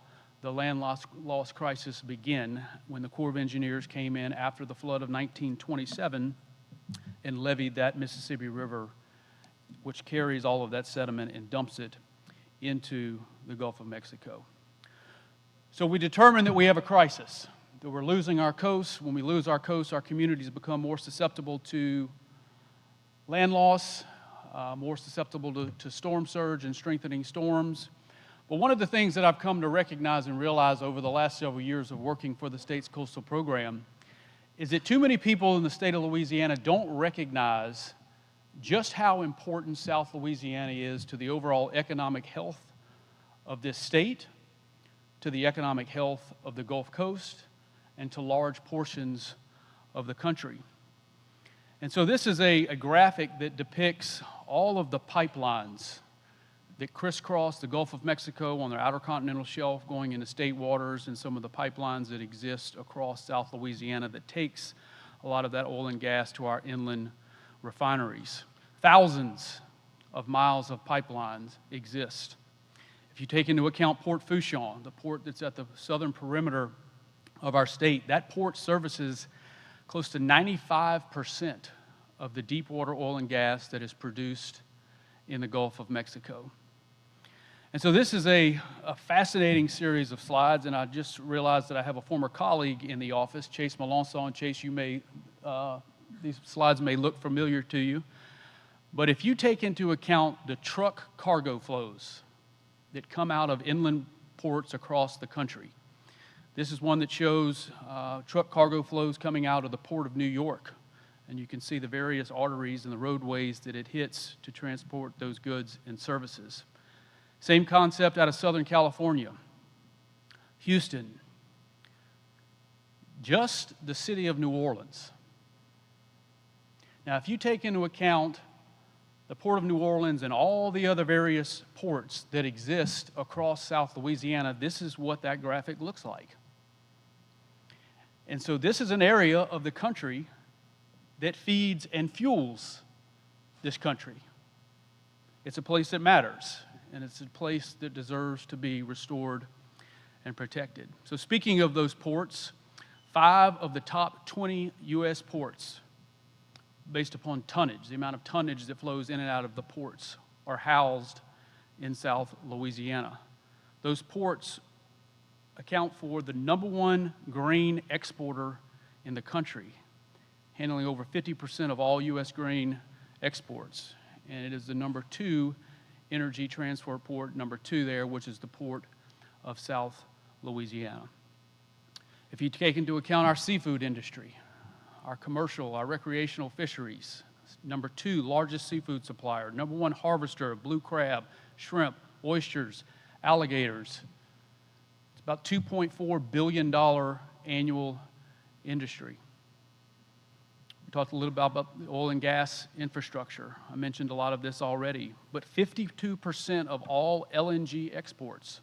the land loss crisis begin, when the Corps of Engineers came in after the flood of 1927 and levied that Mississippi River, which carries all of that sediment and dumps it into the Gulf of Mexico. So we determined that we have a crisis, that we're losing our coast. When we lose our coast, our communities become more susceptible to land loss, more susceptible to storm surge and strengthening storms. But one of the things that I've come to recognize and realize over the last several years of working for the state's coastal program is that too many people in the state of Louisiana don't recognize just how important South Louisiana is to the overall economic health of this state, to the economic health of the Gulf Coast, and to large portions of the country. And so this is a graphic that depicts all of the pipelines that crisscross the Gulf of Mexico on their outer continental shelf going into state waters, and some of the pipelines that exist across South Louisiana that takes a lot of that oil and gas to our inland refineries. Thousands of miles of pipelines exist. If you take into account Port Fourchon, the port that's at the southern perimeter of our state, that port services close to 95% of the deep water oil and gas that is produced in the Gulf of Mexico. And so this is a fascinating series of slides, and I just realized that I have a former colleague in the office, Chase Melanson. Chase, these slides may look familiar to you, but if you take into account the truck cargo flows that come out of inland ports across the country, this is one that shows truck cargo flows coming out of the Port of New York, and you can see the various arteries and the roadways that it hits to transport those goods and services. Same concept out of Southern California, Houston, just the city of New Orleans. Now, if you take into account the Port of New Orleans and all the other various ports that exist across South Louisiana, this is what that graphic looks like. And so this is an area of the country that feeds and fuels this country. It's a place that matters, and it's a place that deserves to be restored and protected. So speaking of those ports, 5 of the top 20 U.S. ports, based upon tonnage, the amount of tonnage that flows in and out of the ports, are housed in South Louisiana. Those ports account for the #1 grain exporter in the country, handling over 50% of all U.S. grain exports. And it is the #2 energy transport port, #2 there, which is the port of South Louisiana. If you take into account our seafood industry, our commercial, our recreational fisheries, #2 largest seafood supplier, #1 harvester of blue crab, shrimp, oysters, alligators. It's about $2.4 billion annual industry. We talked a little about the oil and gas infrastructure. I mentioned a lot of this already, but 52% of all LNG exports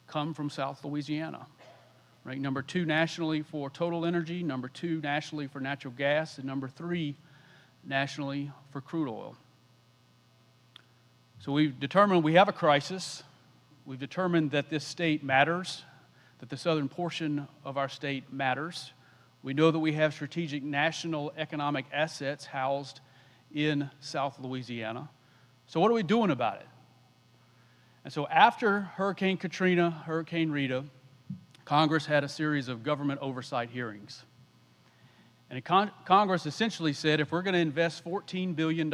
come from South Louisiana. Ranked #2 nationally for total energy, #2 nationally for natural gas, and #3 nationally for crude oil. So we've determined we have a crisis. We've determined that this state matters, that the southern portion of our state matters. We know that we have strategic national economic assets housed in South Louisiana. So what are we doing about it? And so after Hurricane Katrina, Hurricane Rita, Congress had a series of government oversight hearings. And Congress essentially said, if we're going to invest $14 billion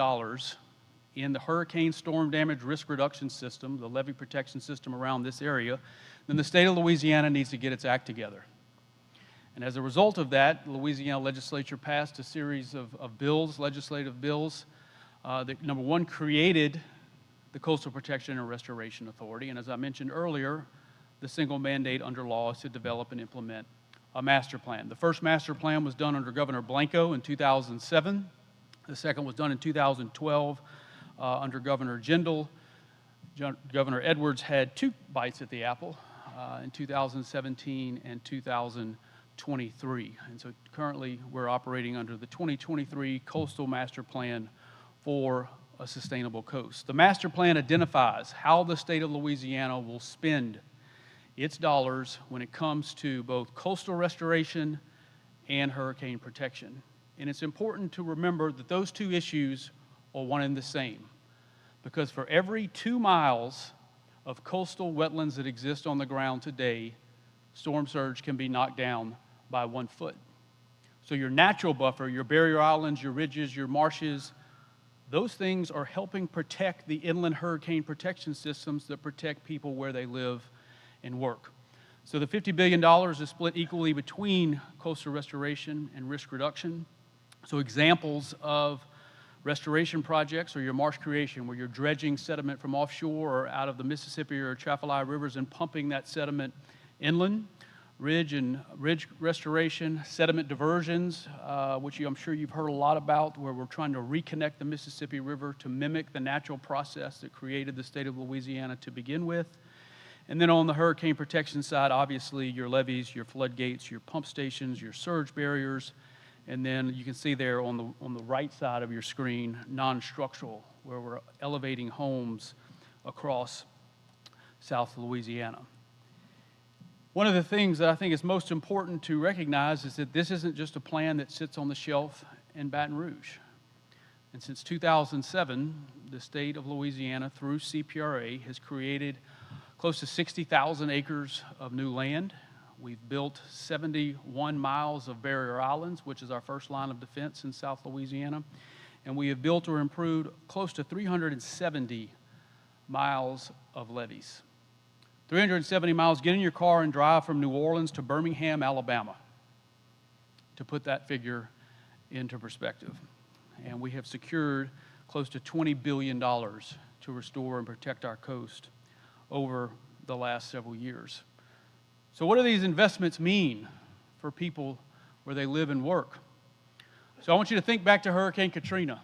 in the hurricane storm damage risk reduction system, the levee protection system around this area, then the state of Louisiana needs to get its act together. And as a result of that, the Louisiana Legislature passed a series of bills, legislative bills, that, number one, created the Coastal Protection and Restoration Authority. And as I mentioned earlier, the single mandate under law is to develop and implement a master plan. The first master plan was done under Governor Blanco in 2007. The second was done in 2012 under Governor Jindal. Governor Edwards had 2 bites at the apple in 2017 and 2023. And so currently we're operating under the 2023 Coastal Master Plan for a sustainable coast. The master plan identifies how the state of Louisiana will spend its dollars when it comes to both coastal restoration and hurricane protection. And it's important to remember that those 2 issues are one and the same, because for every 2 miles of coastal wetlands that exist on the ground today, storm surge can be knocked down by 1 foot. So your natural buffer, your barrier islands, your ridges, your marshes, those things are helping protect the inland hurricane protection systems that protect people where they live and work. So the $50 billion is split equally between coastal restoration and risk reduction. So examples of restoration projects are your marsh creation, where you're dredging sediment from offshore or out of the Mississippi or Atchafalaya rivers and pumping that sediment inland. Ridge restoration, sediment diversions, which I'm sure you've heard a lot about, where we're trying to reconnect the Mississippi River to mimic the natural process that created the state of Louisiana to begin with. And then on the hurricane protection side, obviously your levees, your floodgates, your pump stations, your surge barriers, and then you can see there on the right side of your screen, non-structural, where we're elevating homes across South Louisiana. One of the things that I think is most important to recognize is that this isn't just a plan that sits on the shelf in Baton Rouge. And since 2007, the state of Louisiana, through CPRA, has created close to 60,000 acres of new land. We've built 71 miles of barrier islands, which is our first line of defense in South Louisiana. And we have built or improved close to 370 miles of levees. 370 miles, get in your car and drive from New Orleans to Birmingham, Alabama, to put that figure into perspective. And we have secured close to $20 billion to restore and protect our coast over the last several years. So what do these investments mean for people where they live and work? So I want you to think back to Hurricane Katrina.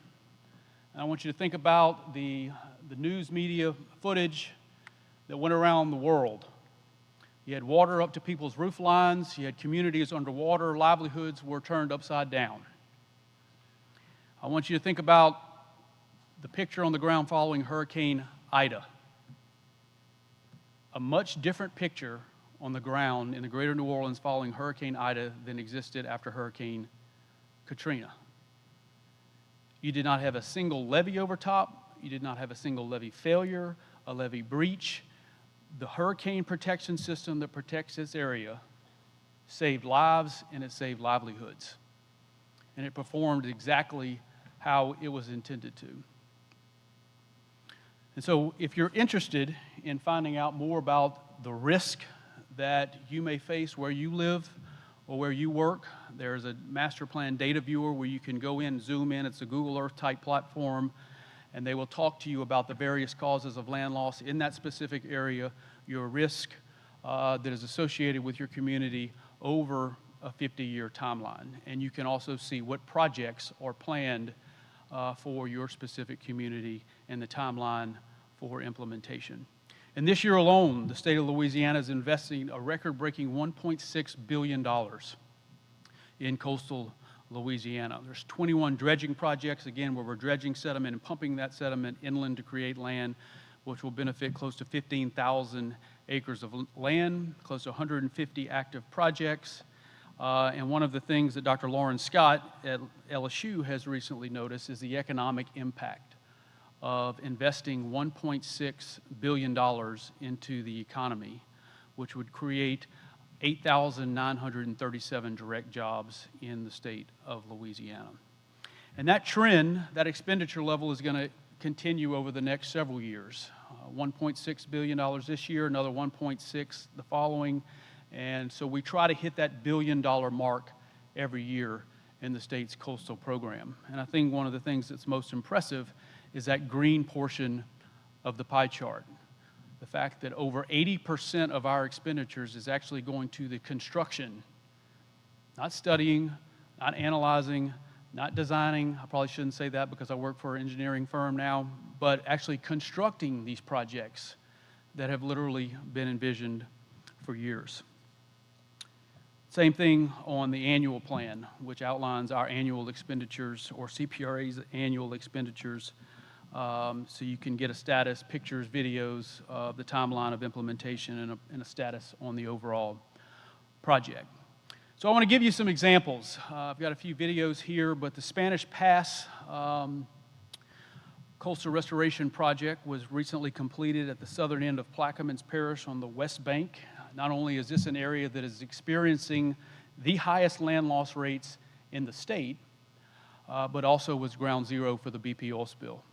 I want you to think about the news media footage that went around the world. You had water up to people's roof lines, you had communities underwater, livelihoods were turned upside down. I want you to think about the picture on the ground following Hurricane Ida. A much different picture on the ground in the greater New Orleans following Hurricane Ida than existed after Hurricane Katrina. You did not have a single levee over top, you did not have a single levee failure, a levee breach. The hurricane protection system that protects this area saved lives and it saved livelihoods. And it performed exactly how it was intended to. And so if you're interested in finding out more about the risk that you may face where you live or where you work, there's a master plan data viewer where you can go in, zoom in. It's a Google Earth type platform, and they will talk to you about the various causes of land loss in that specific area, your risk that is associated with your community over a 50-year timeline. And you can also see what projects are planned for your specific community and the timeline for implementation. And this year alone, the state of Louisiana is investing a record-breaking $1.6 billion in coastal Louisiana. There's 21 dredging projects, again, where we're dredging sediment and pumping that sediment inland to create land, which will benefit close to 15,000 acres of land, close to 150 active projects. And one of the things that Dr. Lauren Scott at LSU has recently noticed is the economic impact of investing $1.6 billion into the economy, which would create 8,937 direct jobs in the state of Louisiana. And that trend, that expenditure level is going to continue over the next several years. $1.6 billion this year, another $1.6 the following, And so we try to hit that $1 billion mark every year in the state's coastal program. And I think one of the things that's most impressive is that green portion of the pie chart. The fact that over 80% of our expenditures is actually going to the construction, not studying, not analyzing, not designing. I probably shouldn't say that because I work for an engineering firm now, but actually constructing these projects that have literally been envisioned for years. Same thing on the annual plan, which outlines our annual expenditures, or CPRA's annual expenditures, so you can get a status, pictures, videos of the timeline of implementation and a status on the overall project. So I want to give you some examples. I've got a few videos here, but the Spanish Pass Coastal Restoration Project was recently completed at the southern end of Plaquemines Parish on the West Bank. Not only is this an area that is experiencing the highest land loss rates in the state, but also was ground zero for the BP oil spill.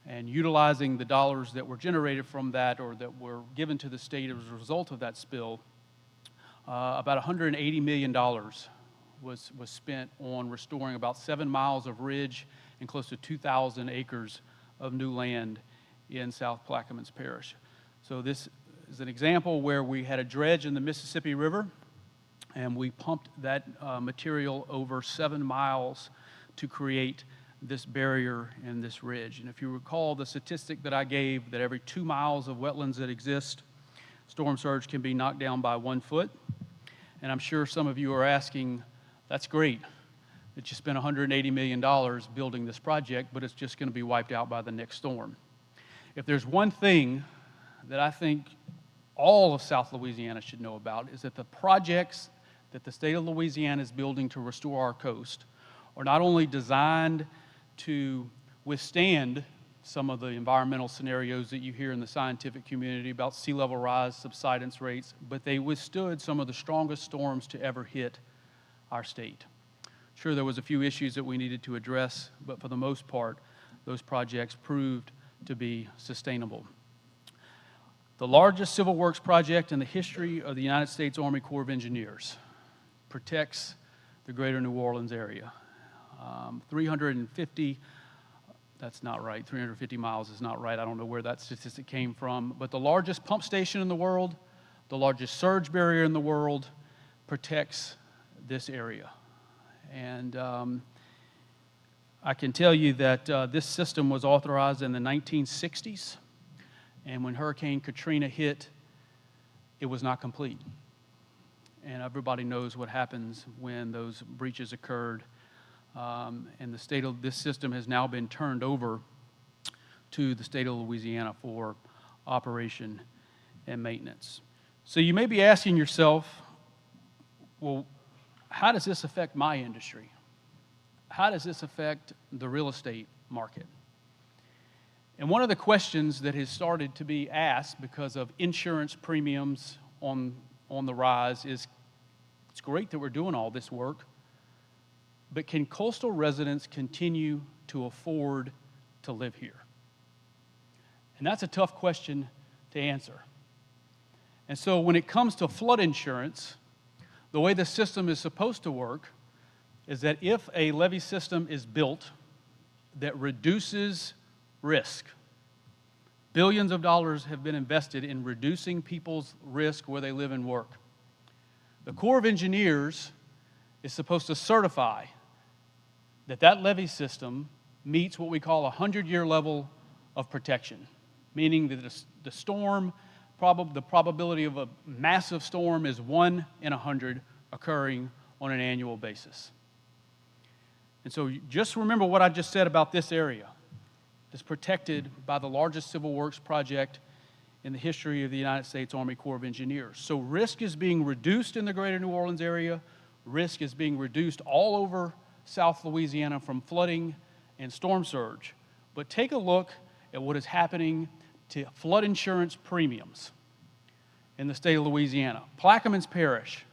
And utilizing the dollars that were generated from that, or that were given to the state as a result of that spill, about $180 million was spent on restoring about 7 miles of ridge and close to 2,000 acres of new land in South Plaquemines Parish. So this is an example where we had a dredge in the Mississippi River, and we pumped that material over 7 miles to create this barrier and this ridge. And if you recall the statistic that I gave, that every 2 miles of wetlands that exist, storm surge can be knocked down by 1 foot. And I'm sure some of you are asking, that's great that you spent $180 million building this project, but it's just going to be wiped out by the next storm. If there's one thing that I think all of South Louisiana should know about, is that the projects that the state of Louisiana is building to restore our coast are not only designed to withstand some of the environmental scenarios that you hear in the scientific community about sea level rise, subsidence rates, but they withstood some of the strongest storms to ever hit our state. Sure, there was a few issues that we needed to address, but for the most part, those projects proved to be sustainable. The largest civil works project in the history of the United States Army Corps of Engineers protects the greater New Orleans area. 350, that's not right, 350 miles is not right. I don't know where that statistic came from, but the largest pump station in the world, the largest surge barrier in the world, protects this area. And I can tell you that this system was authorized in the 1960s, and when Hurricane Katrina hit, it was not complete. And everybody knows what happens when those breaches occurred. And the state of this system has now been turned over to the state of Louisiana for operation and maintenance. So you may be asking yourself, well, how does this affect my industry? How does this affect the real estate market? And one of the questions that has started to be asked because of insurance premiums on the rise is, it's great that we're doing all this work, but can coastal residents continue to afford to live here? And that's a tough question to answer. And so when it comes to flood insurance, the way the system is supposed to work is that if a levee system is built that reduces risk, billions of dollars have been invested in reducing people's risk where they live and work. The Corps of Engineers is supposed to certify that that levee system meets what we call a 100-year level of protection, meaning that the storm, the probability of a massive storm is 1 in 100 occurring on an annual basis. And so just remember what I just said about this area. It's protected by the largest civil works project in the history of the United States Army Corps of Engineers. So risk is being reduced in the greater New Orleans area. Risk is being reduced all over South Louisiana from flooding and storm surge. But take a look at what is happening to flood insurance premiums in the state of Louisiana. Plaquemines Parish,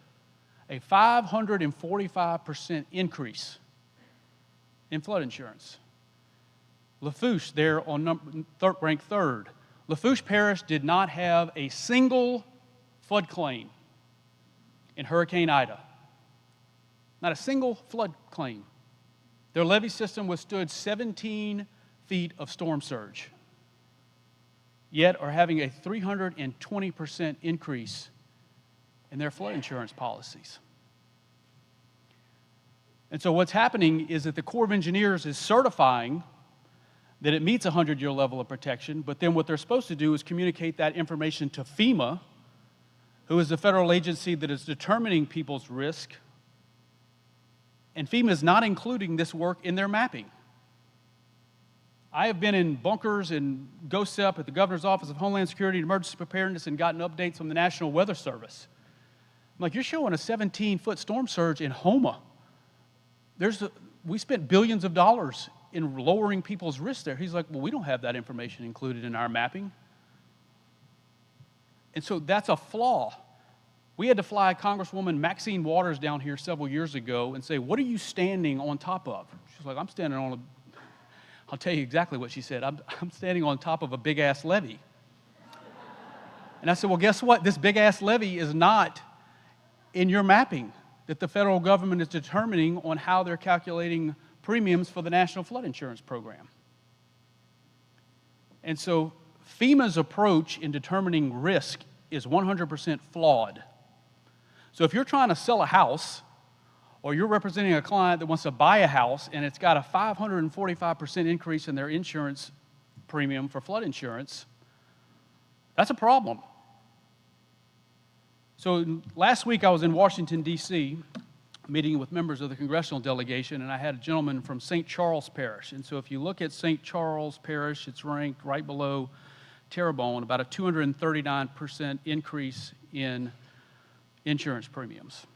a 545% increase in flood insurance. Lafourche there on ranked third. Lafourche Parish did not have a single flood claim in Hurricane Ida. Not a single flood claim. Their levee system withstood 17 feet of storm surge, yet are having a 320% increase in their flood insurance policies. And so what's happening is that the Corps of Engineers is certifying that it meets a 100-year level of protection, but then what they're supposed to do is communicate that information to FEMA, who is the federal agency that is determining people's risk, and FEMA is not including this work in their mapping. I have been in bunkers and GOSEP at the Governor's Office of Homeland Security and Emergency Preparedness and gotten updates from the National Weather Service. I'm like, you're showing a 17-foot storm surge in Homa. We spent billions of dollars in lowering people's risk there. He's like, well, we don't have that information included in our mapping. And so that's a flaw. We had to fly Congresswoman Maxine Waters down here several years ago and say, what are you standing on top of? She's like, I'm standing on I'll tell you exactly what she said. I'm standing on top of a big-ass levee. And I said, well, guess what? This big-ass levee is not in your mapping that the federal government is determining on how they're calculating premiums for the National Flood Insurance Program. And so FEMA's approach in determining risk is 100% flawed. So if you're trying to sell a house, or you're representing a client that wants to buy a house and it's got a 545% increase in their insurance premium for flood insurance, that's a problem. So last week I was in Washington, D.C., meeting with members of the congressional delegation, and I had a gentleman from St. Charles Parish. And so if you look at St. Charles Parish, it's ranked right below Terrebonne, about a 239% increase in insurance premiums.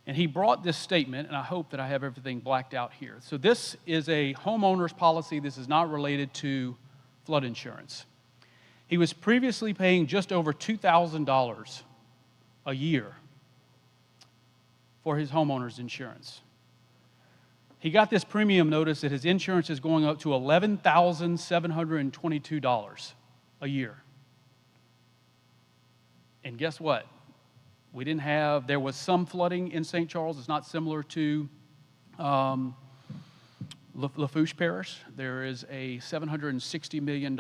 And he brought this statement, and I hope that I have everything blacked out here. So this is a homeowner's policy. This is not related to flood insurance. He was previously paying just over $2,000 a year for his homeowner's insurance. He got this premium notice that his insurance is going up to $11,722 a year. And guess what? There was some flooding in St. Charles. It's not similar to Lafourche Parish. There is a $760 million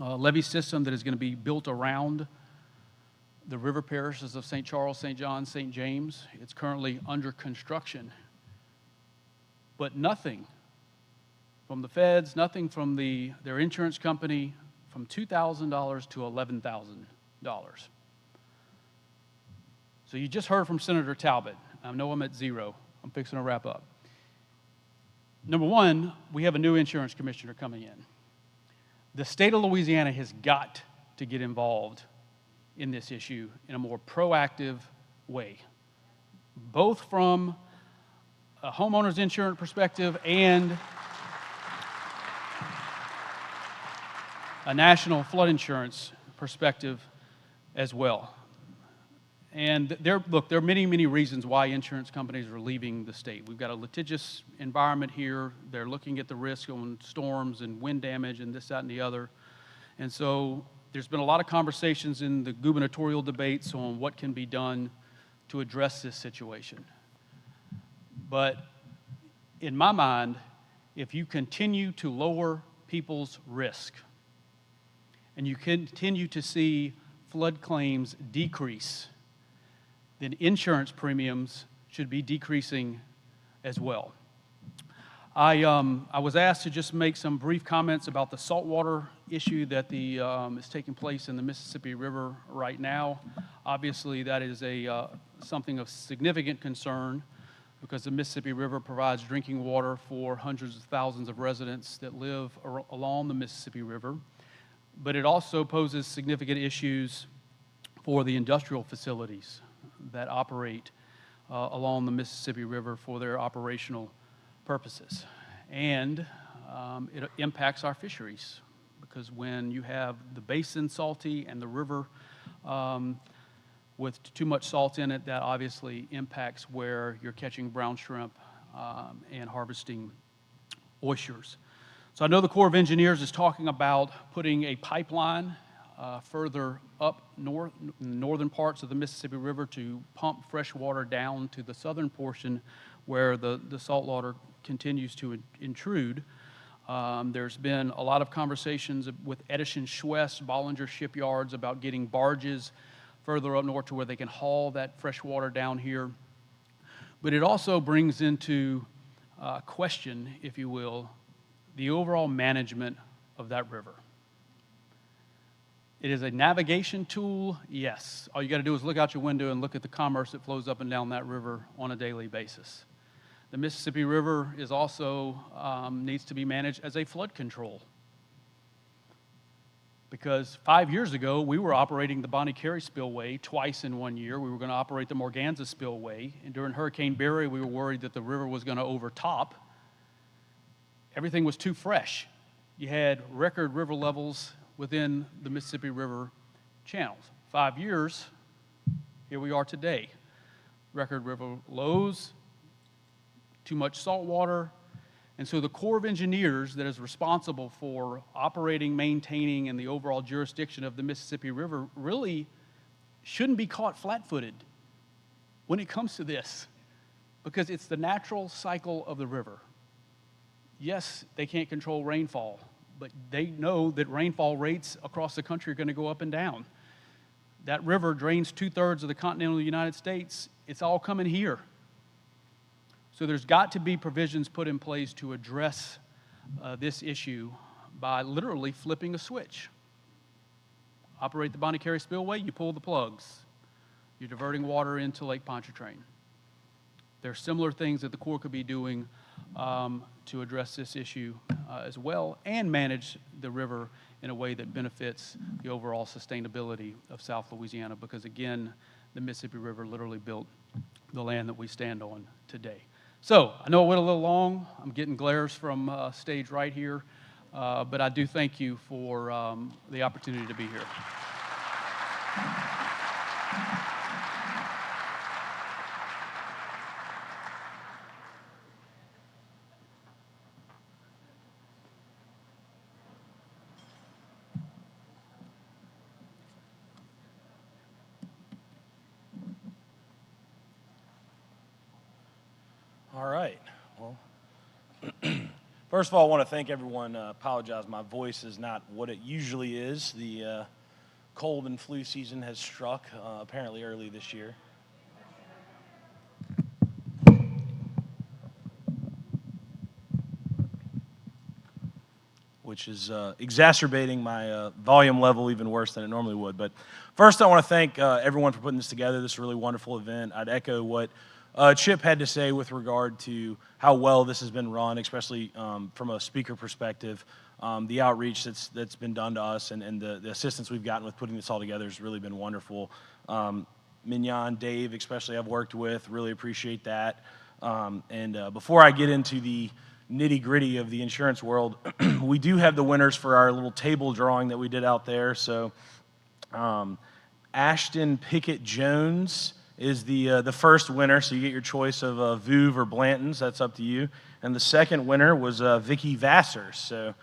levee system that is going to be built around the river parishes of St. Charles, St. John, St. James. It's currently under construction. But nothing from the feds, nothing from their insurance company, from $2,000 to $11,000. So you just heard from Senator Talbot. I know I'm at zero. I'm fixing to wrap up. Number one, we have a new insurance commissioner coming in. The state of Louisiana has got to get involved in this issue in a more proactive way, both from a homeowner's insurance perspective and a national flood insurance perspective as well. And there are many, many reasons why insurance companies are leaving the state. We've got a litigious environment here. They're looking at the risk on storms and wind damage and this, that, and the other. And so there's been a lot of conversations in the gubernatorial debates on what can be done to address this situation. But in my mind, if you continue to lower people's risk and you continue to see flood claims decrease, then insurance premiums should be decreasing as well. I was asked to just make some brief comments about the saltwater issue that is taking place in the Mississippi River right now. Obviously, that is something of significant concern because the Mississippi River provides drinking water for hundreds of thousands of residents that live along the Mississippi River. But it also poses significant issues for the industrial facilities that operate along the Mississippi River for their operational purposes. And it impacts our fisheries because when you have the basin salty and the river with too much salt in it, that obviously impacts where you're catching brown shrimp and harvesting oysters. So I know the Corps of Engineers is talking about putting a pipeline further up northern parts of the Mississippi River to pump fresh water down to the southern portion where the salt water continues to intrude. There's been a lot of conversations with Edison, Schwest, Bollinger shipyards about getting barges further up north to where they can haul that fresh water down here. But it also brings into question, if you will, the overall management of that river. It is a navigation tool, yes. All you got to do is look out your window and look at the commerce that flows up and down that river on a daily basis. The Mississippi River is also needs to be managed as a flood control. Because 5 years ago, we were operating the Bonnie Carey spillway twice in 1 year. We were going to operate the Morganza spillway. And during Hurricane Barry, we were worried that the river was going to overtop. Everything was too fresh. You had record river levels within the Mississippi River channels. 5 years, here we are today. Record river lows, too much salt water. And so the Corps of Engineers that is responsible for operating, maintaining, and the overall jurisdiction of the Mississippi River really shouldn't be caught flat-footed when it comes to this, because it's the natural cycle of the river. Yes, they can't control rainfall, but they know that rainfall rates across the country are going to go up and down. That river drains 2/3 of the continental United States. It's all coming here. So there's got to be provisions put in place to address this issue by literally flipping a switch. Operate the Bonnie Carey spillway, you pull the plugs. You're diverting water into Lake Pontchartrain. There are similar things that the Corps could be doing to address this issue as well and manage the river in a way that benefits the overall sustainability of South Louisiana, because again, the Mississippi River literally built the land that we stand on today. So I know it went a little long. I'm getting glares from stage right here, but I do thank you for the opportunity to be here. All right. Well, first of all, I want to thank everyone. Apologize, my voice is not what it usually is. The cold and flu season has struck apparently early this year. Which is exacerbating my volume level even worse than it normally would. But first, I want to thank everyone for putting this together. This is a really wonderful event. I'd echo what Chip had to say with regard to how well this has been run, especially from a speaker perspective. The outreach that's been done to us and the assistance we've gotten with putting this all together has really been wonderful. Mignon, Dave, especially I've worked with, really appreciate that. Before I get into the nitty-gritty of the insurance world, we do have the winners for our little table drawing that we did out there. So Ashton Pickett Jones is the first winner, so you get your choice of Vuve or Blanton's. That's up to you. And the second winner was Vicky Vassar. So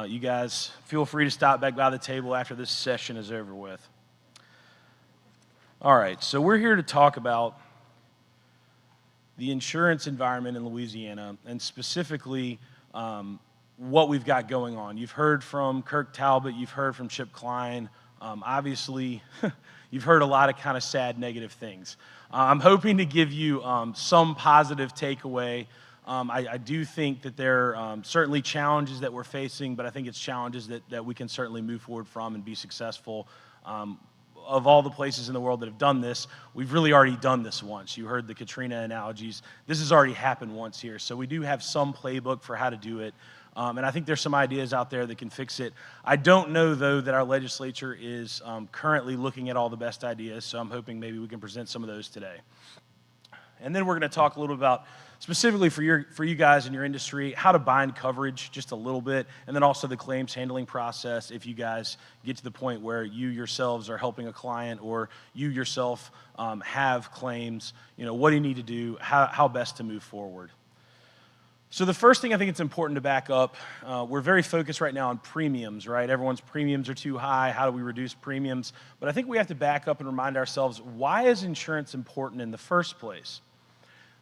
you guys feel free to stop back by the table after this session is over with. All right, so we're here to talk about the insurance environment in Louisiana, and specifically what we've got going on. You've heard from Kirk Talbot, you've heard from Chip Kline. Obviously, you've heard a lot of kind of sad, negative things. I'm hoping to give you some positive takeaway. I do think that there are certainly challenges that we're facing, but I think it's challenges that we can certainly move forward from and be successful. Of all the places in the world that have done this, we've really already done this once. You heard the Katrina analogies. This has already happened once here. So we do have some playbook for how to do it. And I think there's some ideas out there that can fix it. I don't know, though, that our legislature is currently looking at all the best ideas, so I'm hoping maybe we can present some of those today. And then we're going to talk a little about, specifically for you guys in your industry, how to bind coverage just a little bit, and then also the claims handling process if you guys get to the point where you yourselves are helping a client or you yourself have claims. You know, what do you need to do, how best to move forward. So the first thing I think it's important to back up, we're very focused right now on premiums, right? Everyone's premiums are too high. How do we reduce premiums? But I think we have to back up and remind ourselves, why is insurance important in the first place?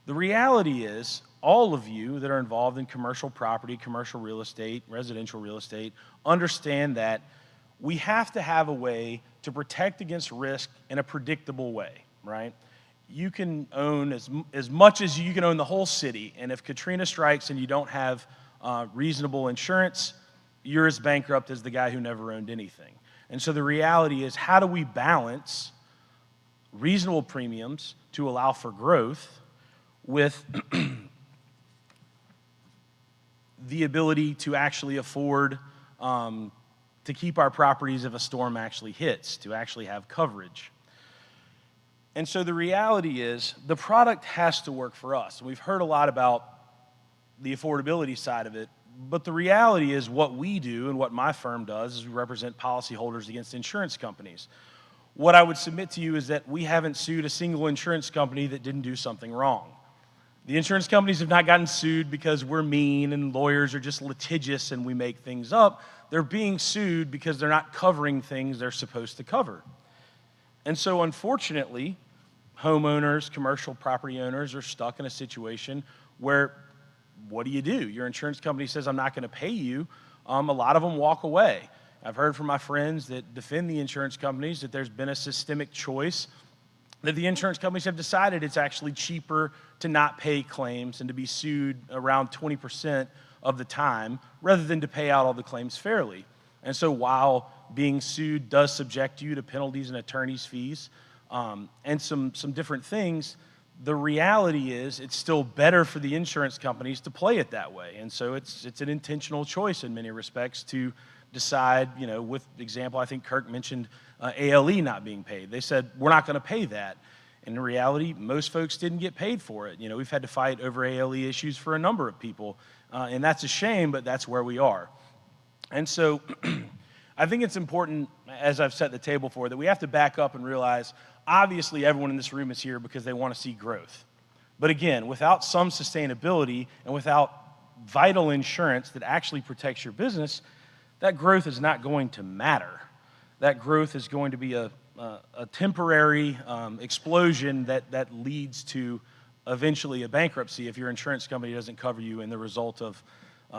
The reality is, all of you that are involved in commercial property, commercial real estate, residential real estate, understand that we have to have a way to protect against risk in a predictable way, right? You can own as much as you can own the whole city, and if Katrina strikes and you don't have reasonable insurance, you're as bankrupt as the guy who never owned anything. And so the reality is, how do we balance reasonable premiums to allow for growth with the ability to actually afford to keep our properties if a storm actually hits, to actually have coverage? And so the reality is, the product has to work for us. We've heard a lot about the affordability side of it, but the reality is what we do and what my firm does is we represent policyholders against insurance companies. What I would submit to you is that we haven't sued a single insurance company that didn't do something wrong. The insurance companies have not gotten sued because we're mean and lawyers are just litigious and we make things up. They're being sued because they're not covering things they're supposed to cover. And so unfortunately, homeowners, commercial property owners are stuck in a situation where, what do? Your insurance company says, I'm not going to pay you. A lot of them walk away. I've heard from my friends that defend the insurance companies that there's been a systemic choice, that the insurance companies have decided it's actually cheaper to not pay claims and to be sued around 20% of the time rather than to pay out all the claims fairly. And so while being sued does subject you to penalties and attorney's fees and some different things, the reality is it's still better for the insurance companies to play it that way. And so it's an intentional choice in many respects to decide, with example, I think Kirk mentioned ALE not being paid. They said, we're not going to pay that. And in reality, most folks didn't get paid for it. We've had to fight over ALE issues for a number of people. And that's a shame, but that's where we are. And so I think it's important, as I've set the table for, that we have to back up and realize, obviously everyone in this room is here because they want to see growth. But again, without some sustainability and without vital insurance that actually protects your business, that growth is not going to matter. That growth is going to be a temporary explosion that leads to eventually a bankruptcy if your insurance company doesn't cover you in the result of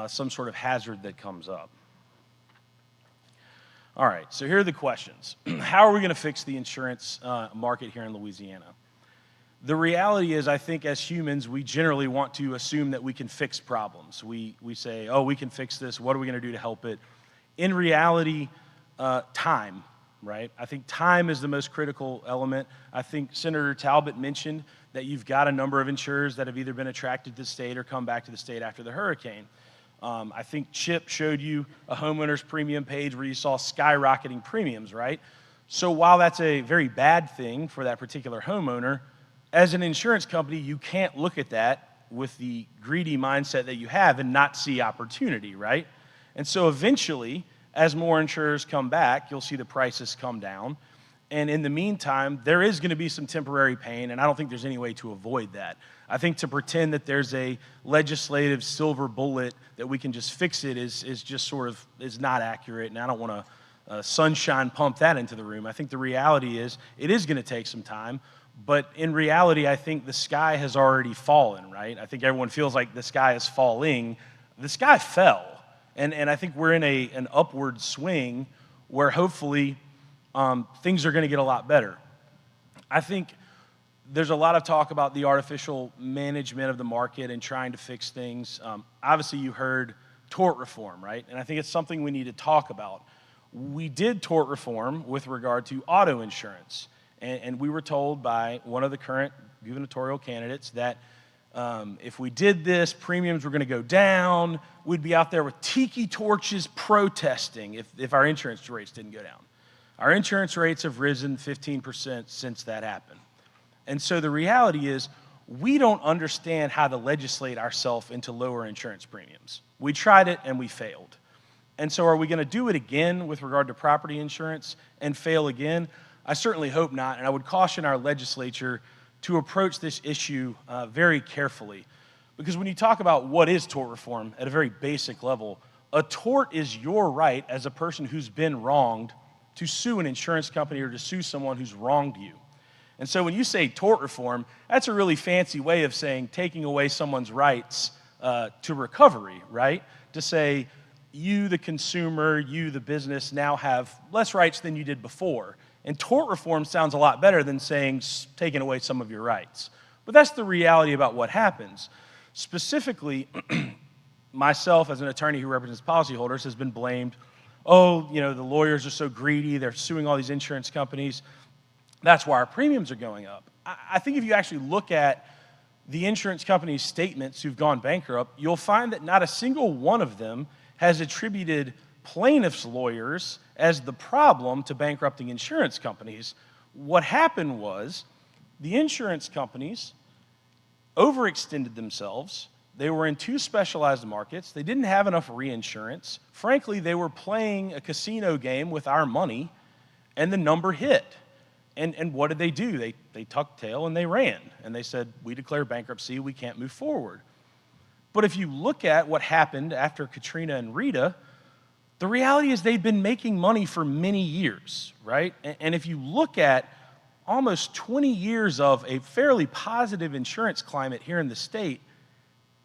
some sort of hazard that comes up. All right, so here are the questions. How are we going to fix the insurance market here in Louisiana? The reality is, I think as humans, we generally want to assume that we can fix problems. We say, oh, we can fix this. What are we going to do to help it? In reality, time, right? I think time is the most critical element. I think Senator Talbot mentioned that you've got a number of insurers that have either been attracted to the state or come back to the state after the hurricane. I think Chip showed you a homeowner's premium page where you saw skyrocketing premiums, right? So while that's a very bad thing for that particular homeowner, as an insurance company, you can't look at that with the greedy mindset that you have and not see opportunity, right? And so eventually, as more insurers come back, you'll see the prices come down. And in the meantime, there is going to be some temporary pain, and I don't think there's any way to avoid that. I think to pretend that there's a legislative silver bullet that we can just fix it is just sort of is not accurate, and I don't want to sunshine pump that into the room. I think the reality is it is going to take some time, but in reality, I think the sky has already fallen, right? I think everyone feels like the sky is falling. The sky fell, and I think we're in an upward swing where hopefully things are going to get a lot better. I think there's a lot of talk about the artificial management of the market and trying to fix things. Obviously, you heard tort reform, right? And I think it's something we need to talk about. We did tort reform with regard to auto insurance, and we were told by one of the current gubernatorial candidates that if we did this, premiums were going to go down. We'd be out there with tiki torches protesting if our insurance rates didn't go down. Our insurance rates have risen 15% since that happened. And so the reality is we don't understand how to legislate ourselves into lower insurance premiums. We tried it and we failed. And so are we going to do it again with regard to property insurance and fail again? I certainly hope not, and I would caution our legislature to approach this issue very carefully. Because when you talk about what is tort reform at a very basic level, a tort is your right as a person who's been wronged to sue an insurance company or to sue someone who's wronged you. And so when you say tort reform, that's a really fancy way of saying taking away someone's rights to recovery, right? To say you, the consumer, you, the business, now have less rights than you did before. And tort reform sounds a lot better than saying taking away some of your rights. But that's the reality about what happens. Specifically, myself as an attorney who represents policyholders has been blamed, oh, you know, the lawyers are so greedy, they're suing all these insurance companies. That's why our premiums are going up. I think if you actually look at the insurance companies' statements who've gone bankrupt, you'll find that not a single one of them has attributed plaintiffs' lawyers as the problem to bankrupting insurance companies. What happened was the insurance companies overextended themselves. They were in too specialized markets. They didn't have enough reinsurance. Frankly, they were playing a casino game with our money, and the number hit. And what did they do? They tucked tail and they ran. And they said, we declare bankruptcy, we can't move forward. But if you look at what happened after Katrina and Rita, the reality is they'd been making money for many years, right? And if you look at almost 20 years of a fairly positive insurance climate here in the state,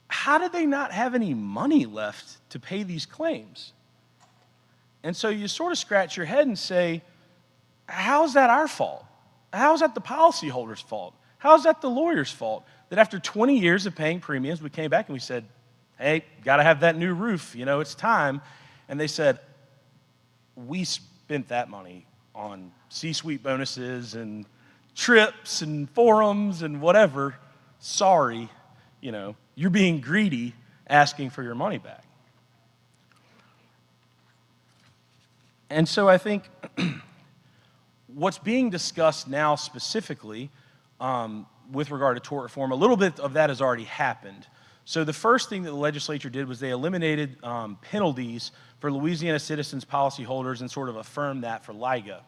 how did they not have any money left to pay these claims? And so you sort of scratch your head and say, how's that our fault? How's that the policyholder's fault? How's that the lawyer's fault? That after 20 years of paying premiums, we came back and we said, hey, got to have that new roof, you know, it's time. And they said, we spent that money on C-suite bonuses and trips and forums and whatever. Sorry, you know, you're being greedy asking for your money back. And so I think what's being discussed now specifically with regard to tort reform, a little bit of that has already happened. So the first thing that the legislature did was they eliminated penalties for Louisiana citizens, policyholders, and sort of affirmed that for LIGA.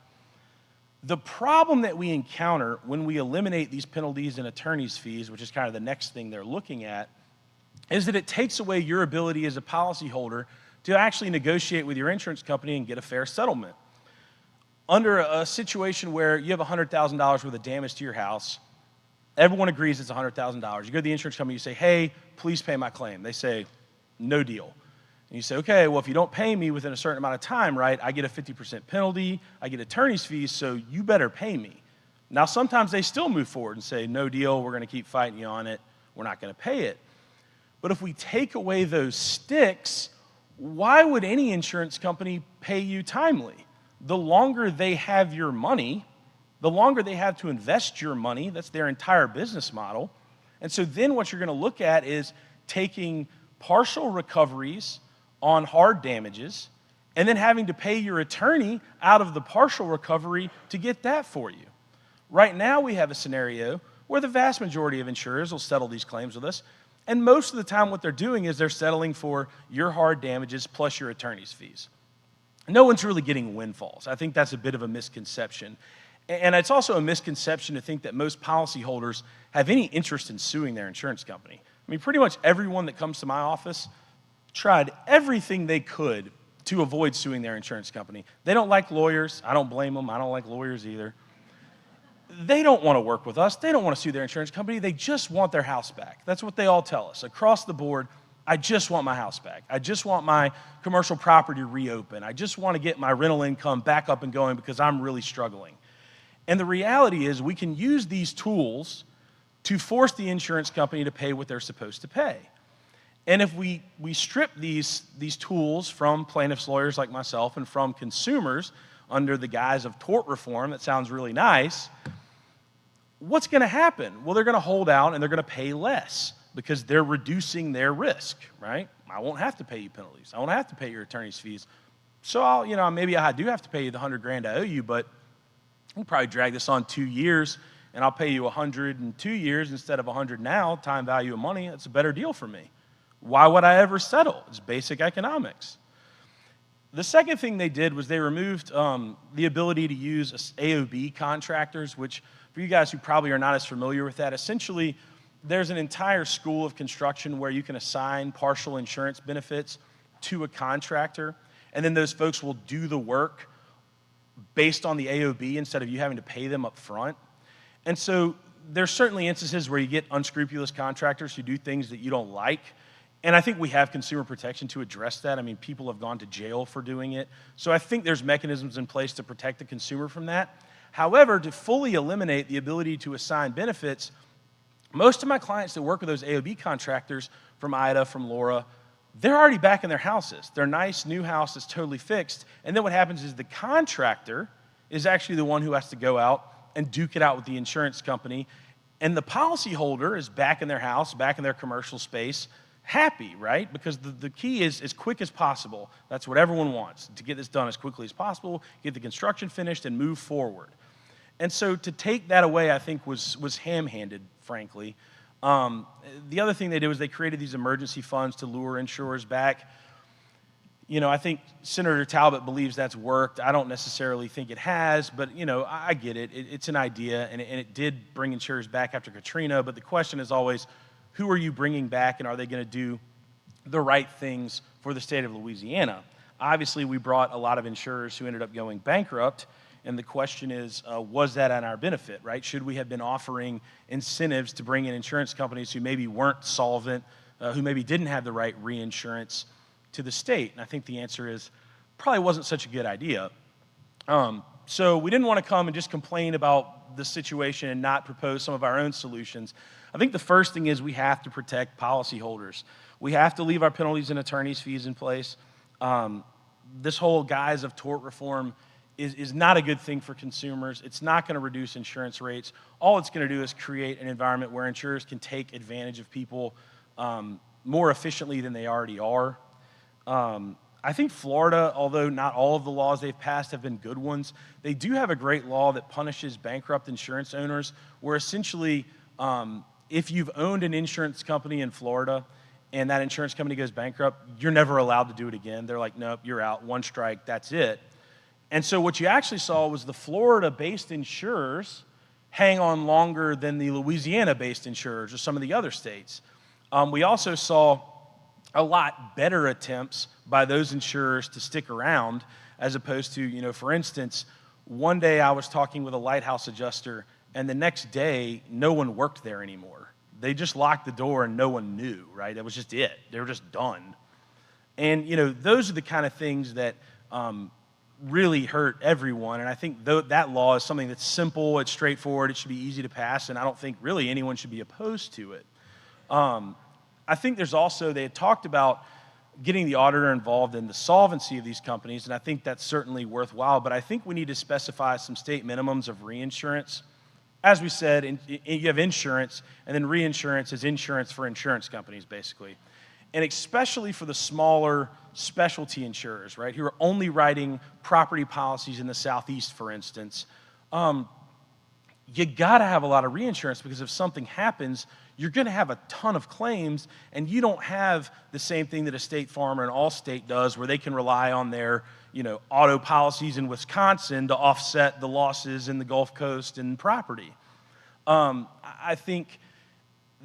The problem that we encounter when we eliminate these penalties and attorney's fees, which is kind of the next thing they're looking at, is that it takes away your ability as a policyholder to actually negotiate with your insurance company and get a fair settlement. Under a situation where you have $100,000 worth of damage to your house, everyone agrees it's $100,000. You go to the insurance company, you say, hey, please pay my claim. They say, no deal. And you say, okay, well, if you don't pay me within a certain amount of time, right, I get a 50% penalty, I get attorney's fees, so you better pay me. Now, sometimes they still move forward and say, no deal, we're going to keep fighting you on it, we're not going to pay it. But if we take away those sticks, why would any insurance company pay you timely? The longer they have your money, the longer they have to invest your money, that's their entire business model. And so then what you're going to look at is taking partial recoveries on hard damages and then having to pay your attorney out of the partial recovery to get that for you. Right now we have a scenario where the vast majority of insurers will settle these claims with us, and most of the time what they're doing is they're settling for your hard damages plus your attorney's fees. No one's really getting windfalls. I think that's a bit of a misconception. And it's also a misconception to think that most policyholders have any interest in suing their insurance company. I mean, pretty much everyone that comes to my office tried everything they could to avoid suing their insurance company. They don't like lawyers. I don't blame them. I don't like lawyers either. They don't want to work with us. They don't want to sue their insurance company. They just want their house back. That's what they all tell us. Across the board, I just want my house back. I just want my commercial property reopened. I just want to get my rental income back up and going because I'm really struggling. And the reality is we can use these tools to force the insurance company to pay what they're supposed to pay. And if we strip these tools from plaintiffs' lawyers like myself and from consumers under the guise of tort reform, that sounds really nice, what's going to happen? Well, they're going to hold out and they're going to pay less because they're reducing their risk, right? I won't have to pay you penalties. I won't have to pay your attorney's fees. So maybe I do have to pay you the $100,000 I owe you, but we'll probably drag this on 2 years, and I'll pay you $100 in 2 years instead of $100 now, time value of money. That's a better deal for me. Why would I ever settle? It's basic economics. The second thing they did was they removed the ability to use AOB contractors, which for you guys who probably are not as familiar with that, essentially there's an entire school of construction where you can assign partial insurance benefits to a contractor, and then those folks will do the work based on the AOB instead of you having to pay them up front. And so there's certainly instances where you get unscrupulous contractors who do things that you don't like. And I think we have consumer protection to address that. I mean, people have gone to jail for doing it. So I think there's mechanisms in place to protect the consumer from that. However, to fully eliminate the ability to assign benefits, most of my clients that work with those AOB contractors from Ida, from Laura, they're already back in their houses. Their nice new house is totally fixed. And then what happens is the contractor is actually the one who has to go out and duke it out with the insurance company. And the policyholder is back in their house, back in their commercial space, happy, right? Because the key is as quick as possible. That's what everyone wants, to get this done as quickly as possible, get the construction finished, and move forward. And so to take that away, I think, was ham-handed, frankly. The other thing they did was they created these emergency funds to lure insurers back. You know, I think Senator Talbot believes that's worked. I don't necessarily think it has, but, you know, I get it. It's an idea, and it did bring insurers back after Katrina, but the question is always, who are you bringing back, and are they going to do the right things for the state of Louisiana? Obviously, we brought a lot of insurers who ended up going bankrupt, and the question is, was that on our benefit, right? Should we have been offering incentives to bring in insurance companies who maybe weren't solvent, who maybe didn't have the right reinsurance to the state? And I think the answer is probably wasn't such a good idea. So we didn't want to come and just complain about the situation and not propose some of our own solutions. I think the first thing is we have to protect policyholders. We have to leave our penalties and attorney's fees in place. This whole guise of tort reform is not a good thing for consumers. It's not going to reduce insurance rates. All it's going to do is create an environment where insurers can take advantage of people more efficiently than they already are. I think Florida, although not all of the laws they've passed have been good ones, they do have a great law that punishes bankrupt insurance owners, where essentially if you've owned an insurance company in Florida and that insurance company goes bankrupt, you're never allowed to do it again. They're like, nope, you're out, one strike, that's it. And so what you actually saw was the Florida-based insurers hang on longer than the Louisiana-based insurers or some of the other states. We also saw a lot better attempts by those insurers to stick around, as opposed to, you know, for instance, one day I was talking with a lighthouse adjuster, and the next day, no one worked there anymore. They just locked the door and no one knew, right? That was just it. They were just done. And, you know, those are the kind of things that really hurt everyone. And I think that law is something that's simple, it's straightforward, it should be easy to pass, and I don't think really anyone should be opposed to it. I think there's also, they had talked about getting the auditor involved in the solvency of these companies, and I think that's certainly worthwhile, but I think we need to specify some state minimums of reinsurance. As we said, you have insurance, and then reinsurance is insurance for insurance companies, basically. And especially for the smaller specialty insurers, right, who are only writing property policies in the Southeast, for instance, you gotta have a lot of reinsurance, because if something happens, you're gonna have a ton of claims, and you don't have the same thing that a State Farm or an Allstate does, where they can rely on their, you know, auto policies in Wisconsin to offset the losses in the Gulf Coast and property. I think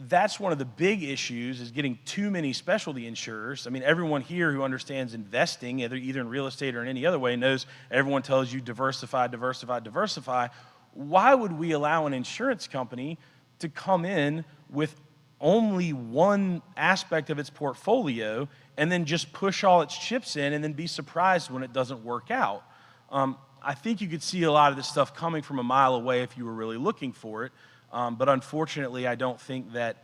that's one of the big issues, is getting too many specialty insurers. I mean, everyone here who understands investing, either in real estate or in any other way, knows everyone tells you diversify, diversify, diversify. Why would we allow an insurance company to come in with only one aspect of its portfolio and then just push all its chips in and then be surprised when it doesn't work out? I think you could see a lot of this stuff coming from a mile away if you were really looking for it. But unfortunately, I don't think that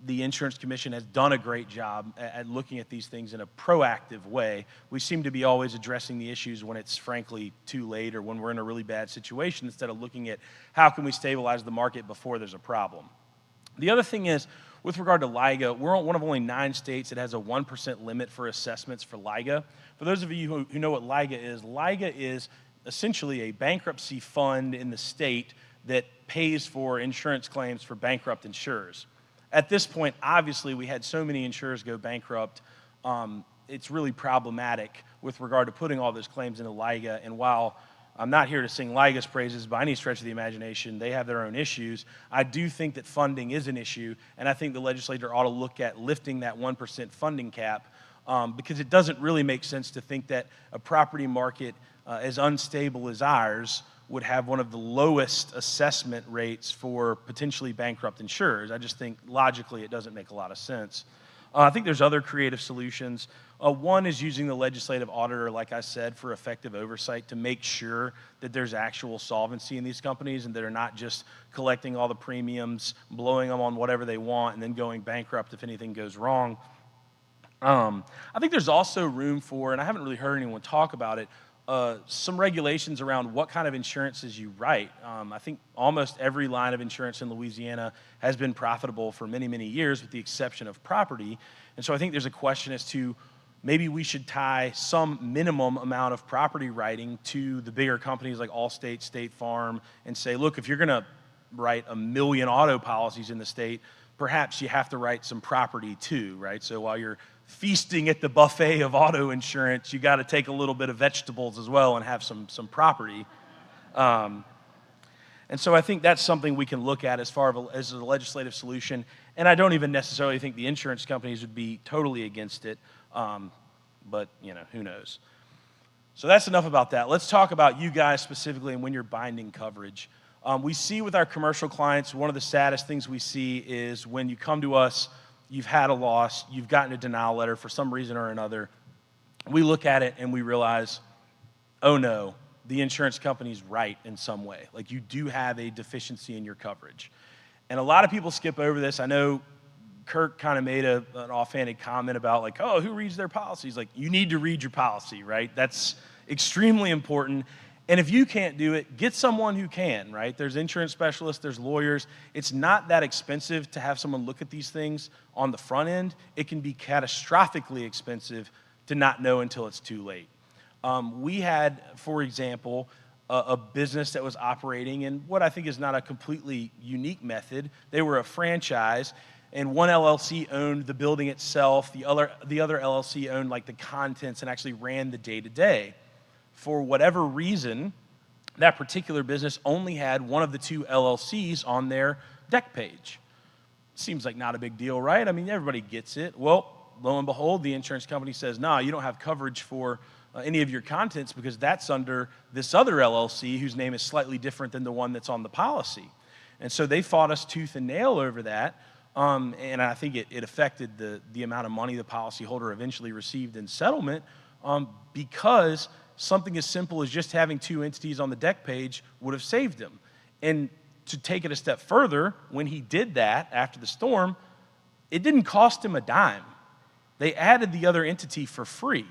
the Insurance Commission has done a great job at looking at these things in a proactive way. We seem to be always addressing the issues when it's frankly too late, or when we're in a really bad situation, instead of looking at how can we stabilize the market before there's a problem. The other thing is, with regard to LIGA, we're one of only 9 states that has a 1% limit for assessments for LIGA. For those of you who know what LIGA is essentially a bankruptcy fund in the state that pays for insurance claims for bankrupt insurers. At this point, obviously, we had so many insurers go bankrupt, it's really problematic with regard to putting all those claims into LIGA. And while I'm not here to sing Ligas praises by any stretch of the imagination. They have their own issues. I do think that funding is an issue, and I think the legislature ought to look at lifting that 1% funding cap, because it doesn't really make sense to think that a property market as unstable as ours would have one of the lowest assessment rates for potentially bankrupt insurers. I just think logically it doesn't make a lot of sense. I think there's other creative solutions. One is using the legislative auditor, like I said, for effective oversight to make sure that there's actual solvency in these companies and that they're not just collecting all the premiums, blowing them on whatever they want, and then going bankrupt if anything goes wrong. I think there's also room for, and I haven't really heard anyone talk about it, some regulations around what kind of insurances you write. I think almost every line of insurance in Louisiana has been profitable for many, many years, with the exception of property. And so I think there's a question as to maybe we should tie some minimum amount of property writing to the bigger companies like Allstate, State Farm, and say, look, if you're going to write 1 million auto policies in the state, perhaps you have to write some property too, right? So while you're feasting at the buffet of auto insurance, you got to take a little bit of vegetables as well and have some property. And so I think that's something we can look at as far as a legislative solution. And I don't even necessarily think the insurance companies would be totally against it, but who knows. So that's enough about that. Let's talk about you guys specifically and when you're binding coverage. We see with our commercial clients, one of the saddest things we see is when you come to us, you've had a loss, you've gotten a denial letter for some reason or another. We look at it and we realize, oh no, the insurance company's right in some way. Like, you do have a deficiency in your coverage. And a lot of people skip over this. I know Kirk kind of made an offhanded comment about, like, oh, who reads their policies? Like, you need to read your policy, right? That's extremely important. And if you can't do it, get someone who can, right? There's insurance specialists, there's lawyers. It's not that expensive to have someone look at these things on the front end. It can be catastrophically expensive to not know until it's too late. We had, for example, a business that was operating in what I think is not a completely unique method. They were a franchise, and one LLC owned the building itself. The other LLC owned like the contents and actually ran the day-to-day. For whatever reason, that particular business only had one of the two LLCs on their deck page. Seems like not a big deal, right? I mean, everybody gets it. Well, lo and behold, the insurance company says, no, you don't have coverage for any of your contents because that's under this other LLC whose name is slightly different than the one that's on the policy. And so they fought us tooth and nail over that, and I think it affected the amount of money the policyholder eventually received in settlement, because something as simple as just having two entities on the deck page would have saved him. And to take it a step further, when he did that after the storm, it didn't cost him a dime. They added the other entity for free.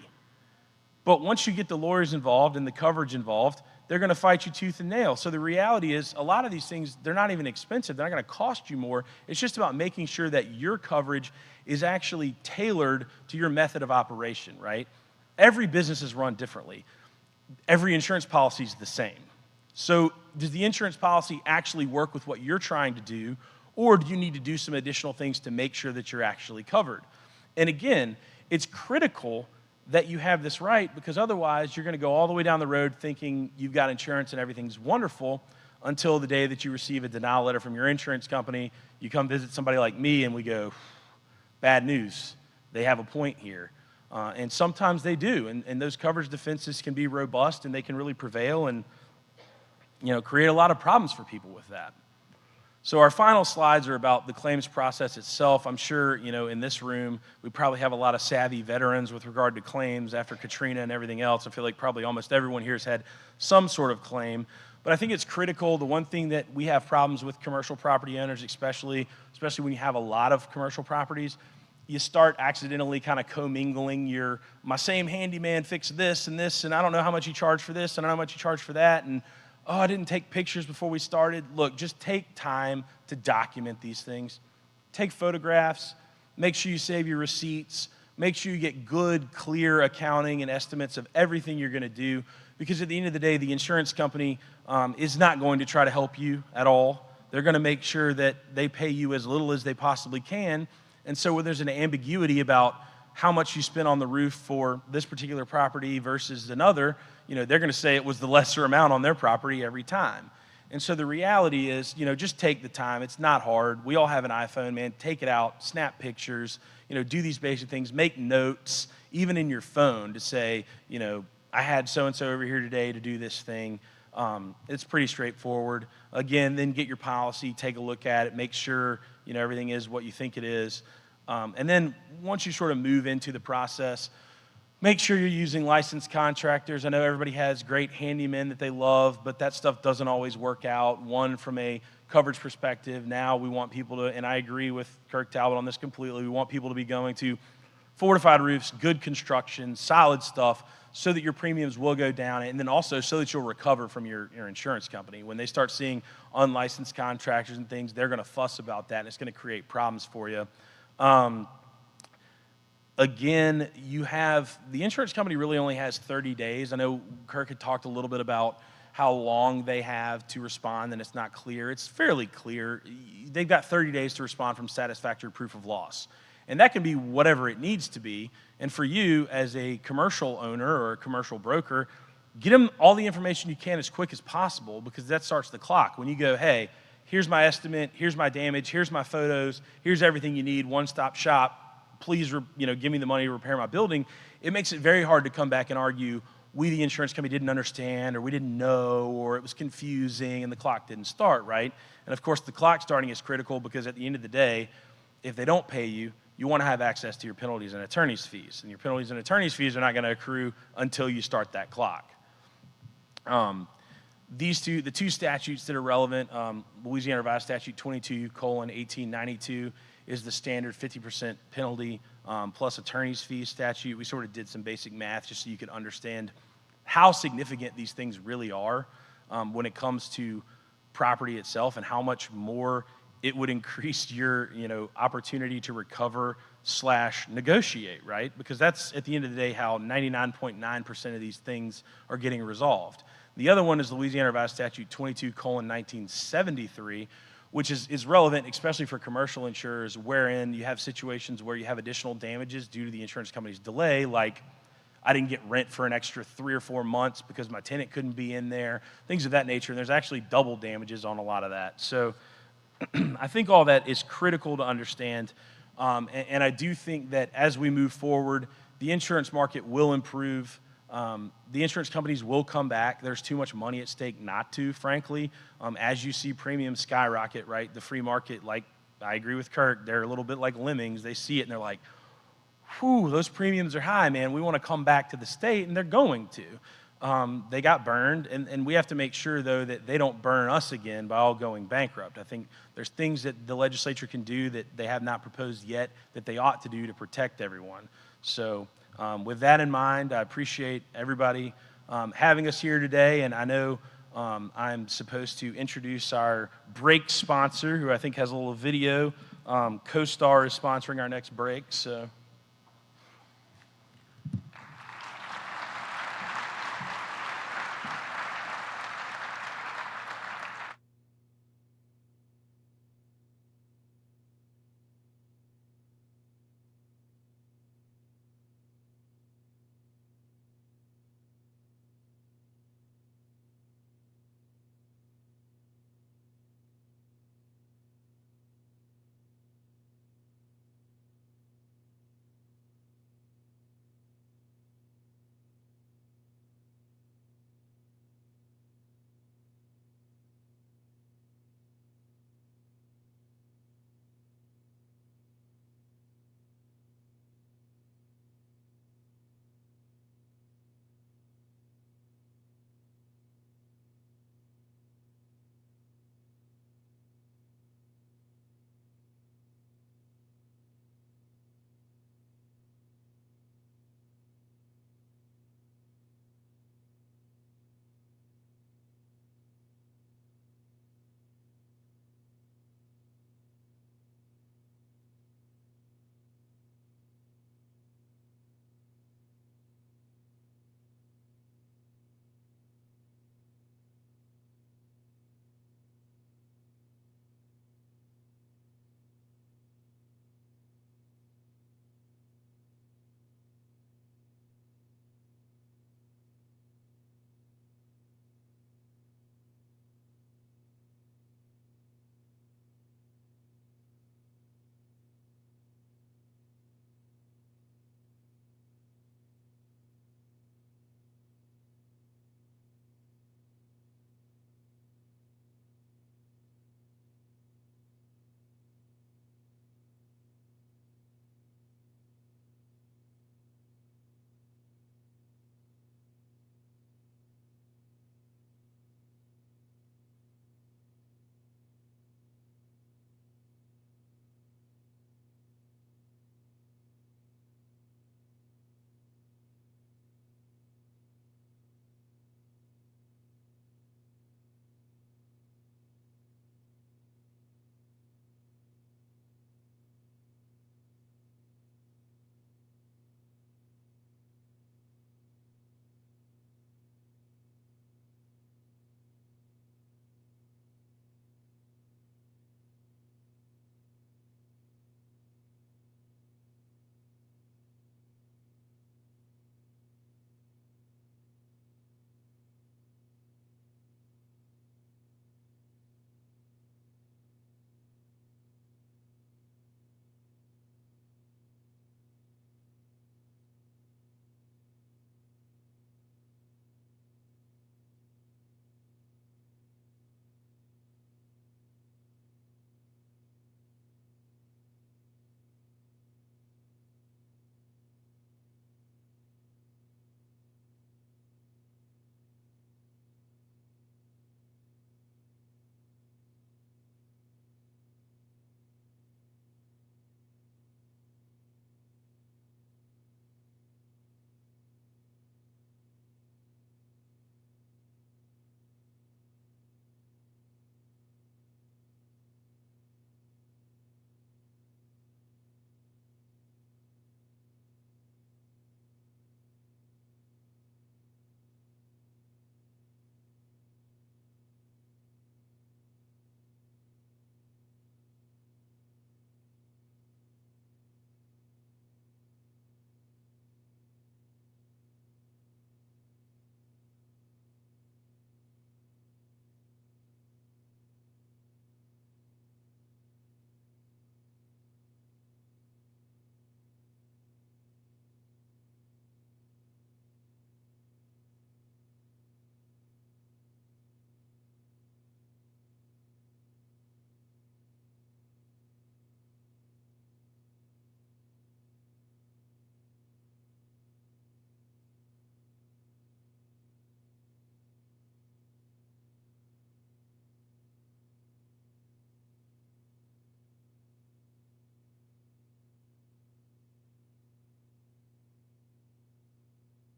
But once you get the lawyers involved and the coverage involved, they're going to fight you tooth and nail. So the reality is, a lot of these things, they're not even expensive. They're not going to cost you more. It's just about making sure that your coverage is actually tailored to your method of operation, right? Every business is run differently. Every insurance policy is the same. So does the insurance policy actually work with what you're trying to do, or do you need to do some additional things to make sure that you're actually covered? And again, it's critical that you have this right, because otherwise you're going to go all the way down the road thinking you've got insurance and everything's wonderful until the day that you receive a denial letter from your insurance company. You come visit somebody like me and we go, bad news. They have a point here. And sometimes they do, and those coverage defenses can be robust and they can really prevail and create a lot of problems for people with that. So our final slides are about the claims process itself. I'm sure, in this room, we probably have a lot of savvy veterans with regard to claims after Katrina and everything else. I feel like probably almost everyone here has had some sort of claim. But I think it's critical. The one thing that we have problems with commercial property owners, especially when you have a lot of commercial properties, you start accidentally kind of commingling my same handyman fixed this, and I don't know how much you charge for this, and I don't know how much you charge for that, and oh, I didn't take pictures before we started. Look, just take time to document these things. Take photographs. Make sure you save your receipts. Make sure you get good, clear accounting and estimates of everything you're going to do, because at the end of the day, the insurance company is not going to try to help you at all. They're going to make sure that they pay you as little as they possibly can. And so when there's an ambiguity about how much you spent on the roof for this particular property versus another, they're going to say it was the lesser amount on their property every time. And so the reality is, just take the time. It's not hard. We all have an iPhone, man. Take it out, snap pictures, do these basic things, make notes, even in your phone to say, I had so-and-so over here today to do this thing. It's pretty straightforward. Again, then get your policy, take a look at it, make sure, everything is what you think it is. And then once you sort of move into the process, make sure you're using licensed contractors. I know everybody has great handymen that they love, but that stuff doesn't always work out. One, from a coverage perspective, now we want people to, and I agree with Kirk Talbot on this completely, we want people to be going to fortified roofs, good construction, solid stuff, so that your premiums will go down, and then also so that you'll recover from your insurance company. When they start seeing unlicensed contractors and things, they're going to fuss about that, and it's going to create problems for you. Again, the insurance company really only has 30 days. I know Kirk had talked a little bit about how long they have to respond, and it's not clear. It's fairly clear. They've got 30 days to respond from satisfactory proof of loss. And that can be whatever it needs to be. And for you, as a commercial owner or a commercial broker, get them all the information you can as quick as possible, because that starts the clock. When you go, hey, here's my estimate, here's my damage, here's my photos, here's everything you need, one-stop shop, please, give me the money to repair my building, it makes it very hard to come back and argue, we, the insurance company, didn't understand, or we didn't know, or it was confusing, and the clock didn't start, right? And of course, the clock starting is critical, because at the end of the day, if they don't pay you, you want to have access to your penalties and attorney's fees. And your penalties and attorney's fees are not going to accrue until you start that clock. The two statutes that are relevant, Louisiana Revised Statute 22:1892 is the standard 50% penalty plus attorney's fees statute. We sort of did some basic math just so you could understand how significant these things really are when it comes to property itself, and how much more it would increase your opportunity to recover / negotiate, right? Because that's, at the end of the day, how 99.9% of these things are getting resolved. The other one is Louisiana Revised Statute 22:1973, which is relevant, especially for commercial insurers, wherein you have situations where you have additional damages due to the insurance company's delay, like I didn't get rent for an extra 3 or 4 months because my tenant couldn't be in there, things of that nature. And there's actually double damages on a lot of that. So I think all that is critical to understand, and I do think that as we move forward, the insurance market will improve. The insurance companies will come back. There's too much money at stake not to, frankly. As you see premiums skyrocket, right, the free market, like I agree with Kirk, they're a little bit like lemmings. They see it and they're like, whew, those premiums are high, man. We want to come back to the state, and they're going to. They got burned, and we have to make sure, though, that they don't burn us again by all going bankrupt. I think there's things that the legislature can do that they have not proposed yet that they ought to do to protect everyone. So with that in mind, I appreciate everybody having us here today, and I know I'm supposed to introduce our break sponsor, who I think has a little video. CoStar is sponsoring our next break, so...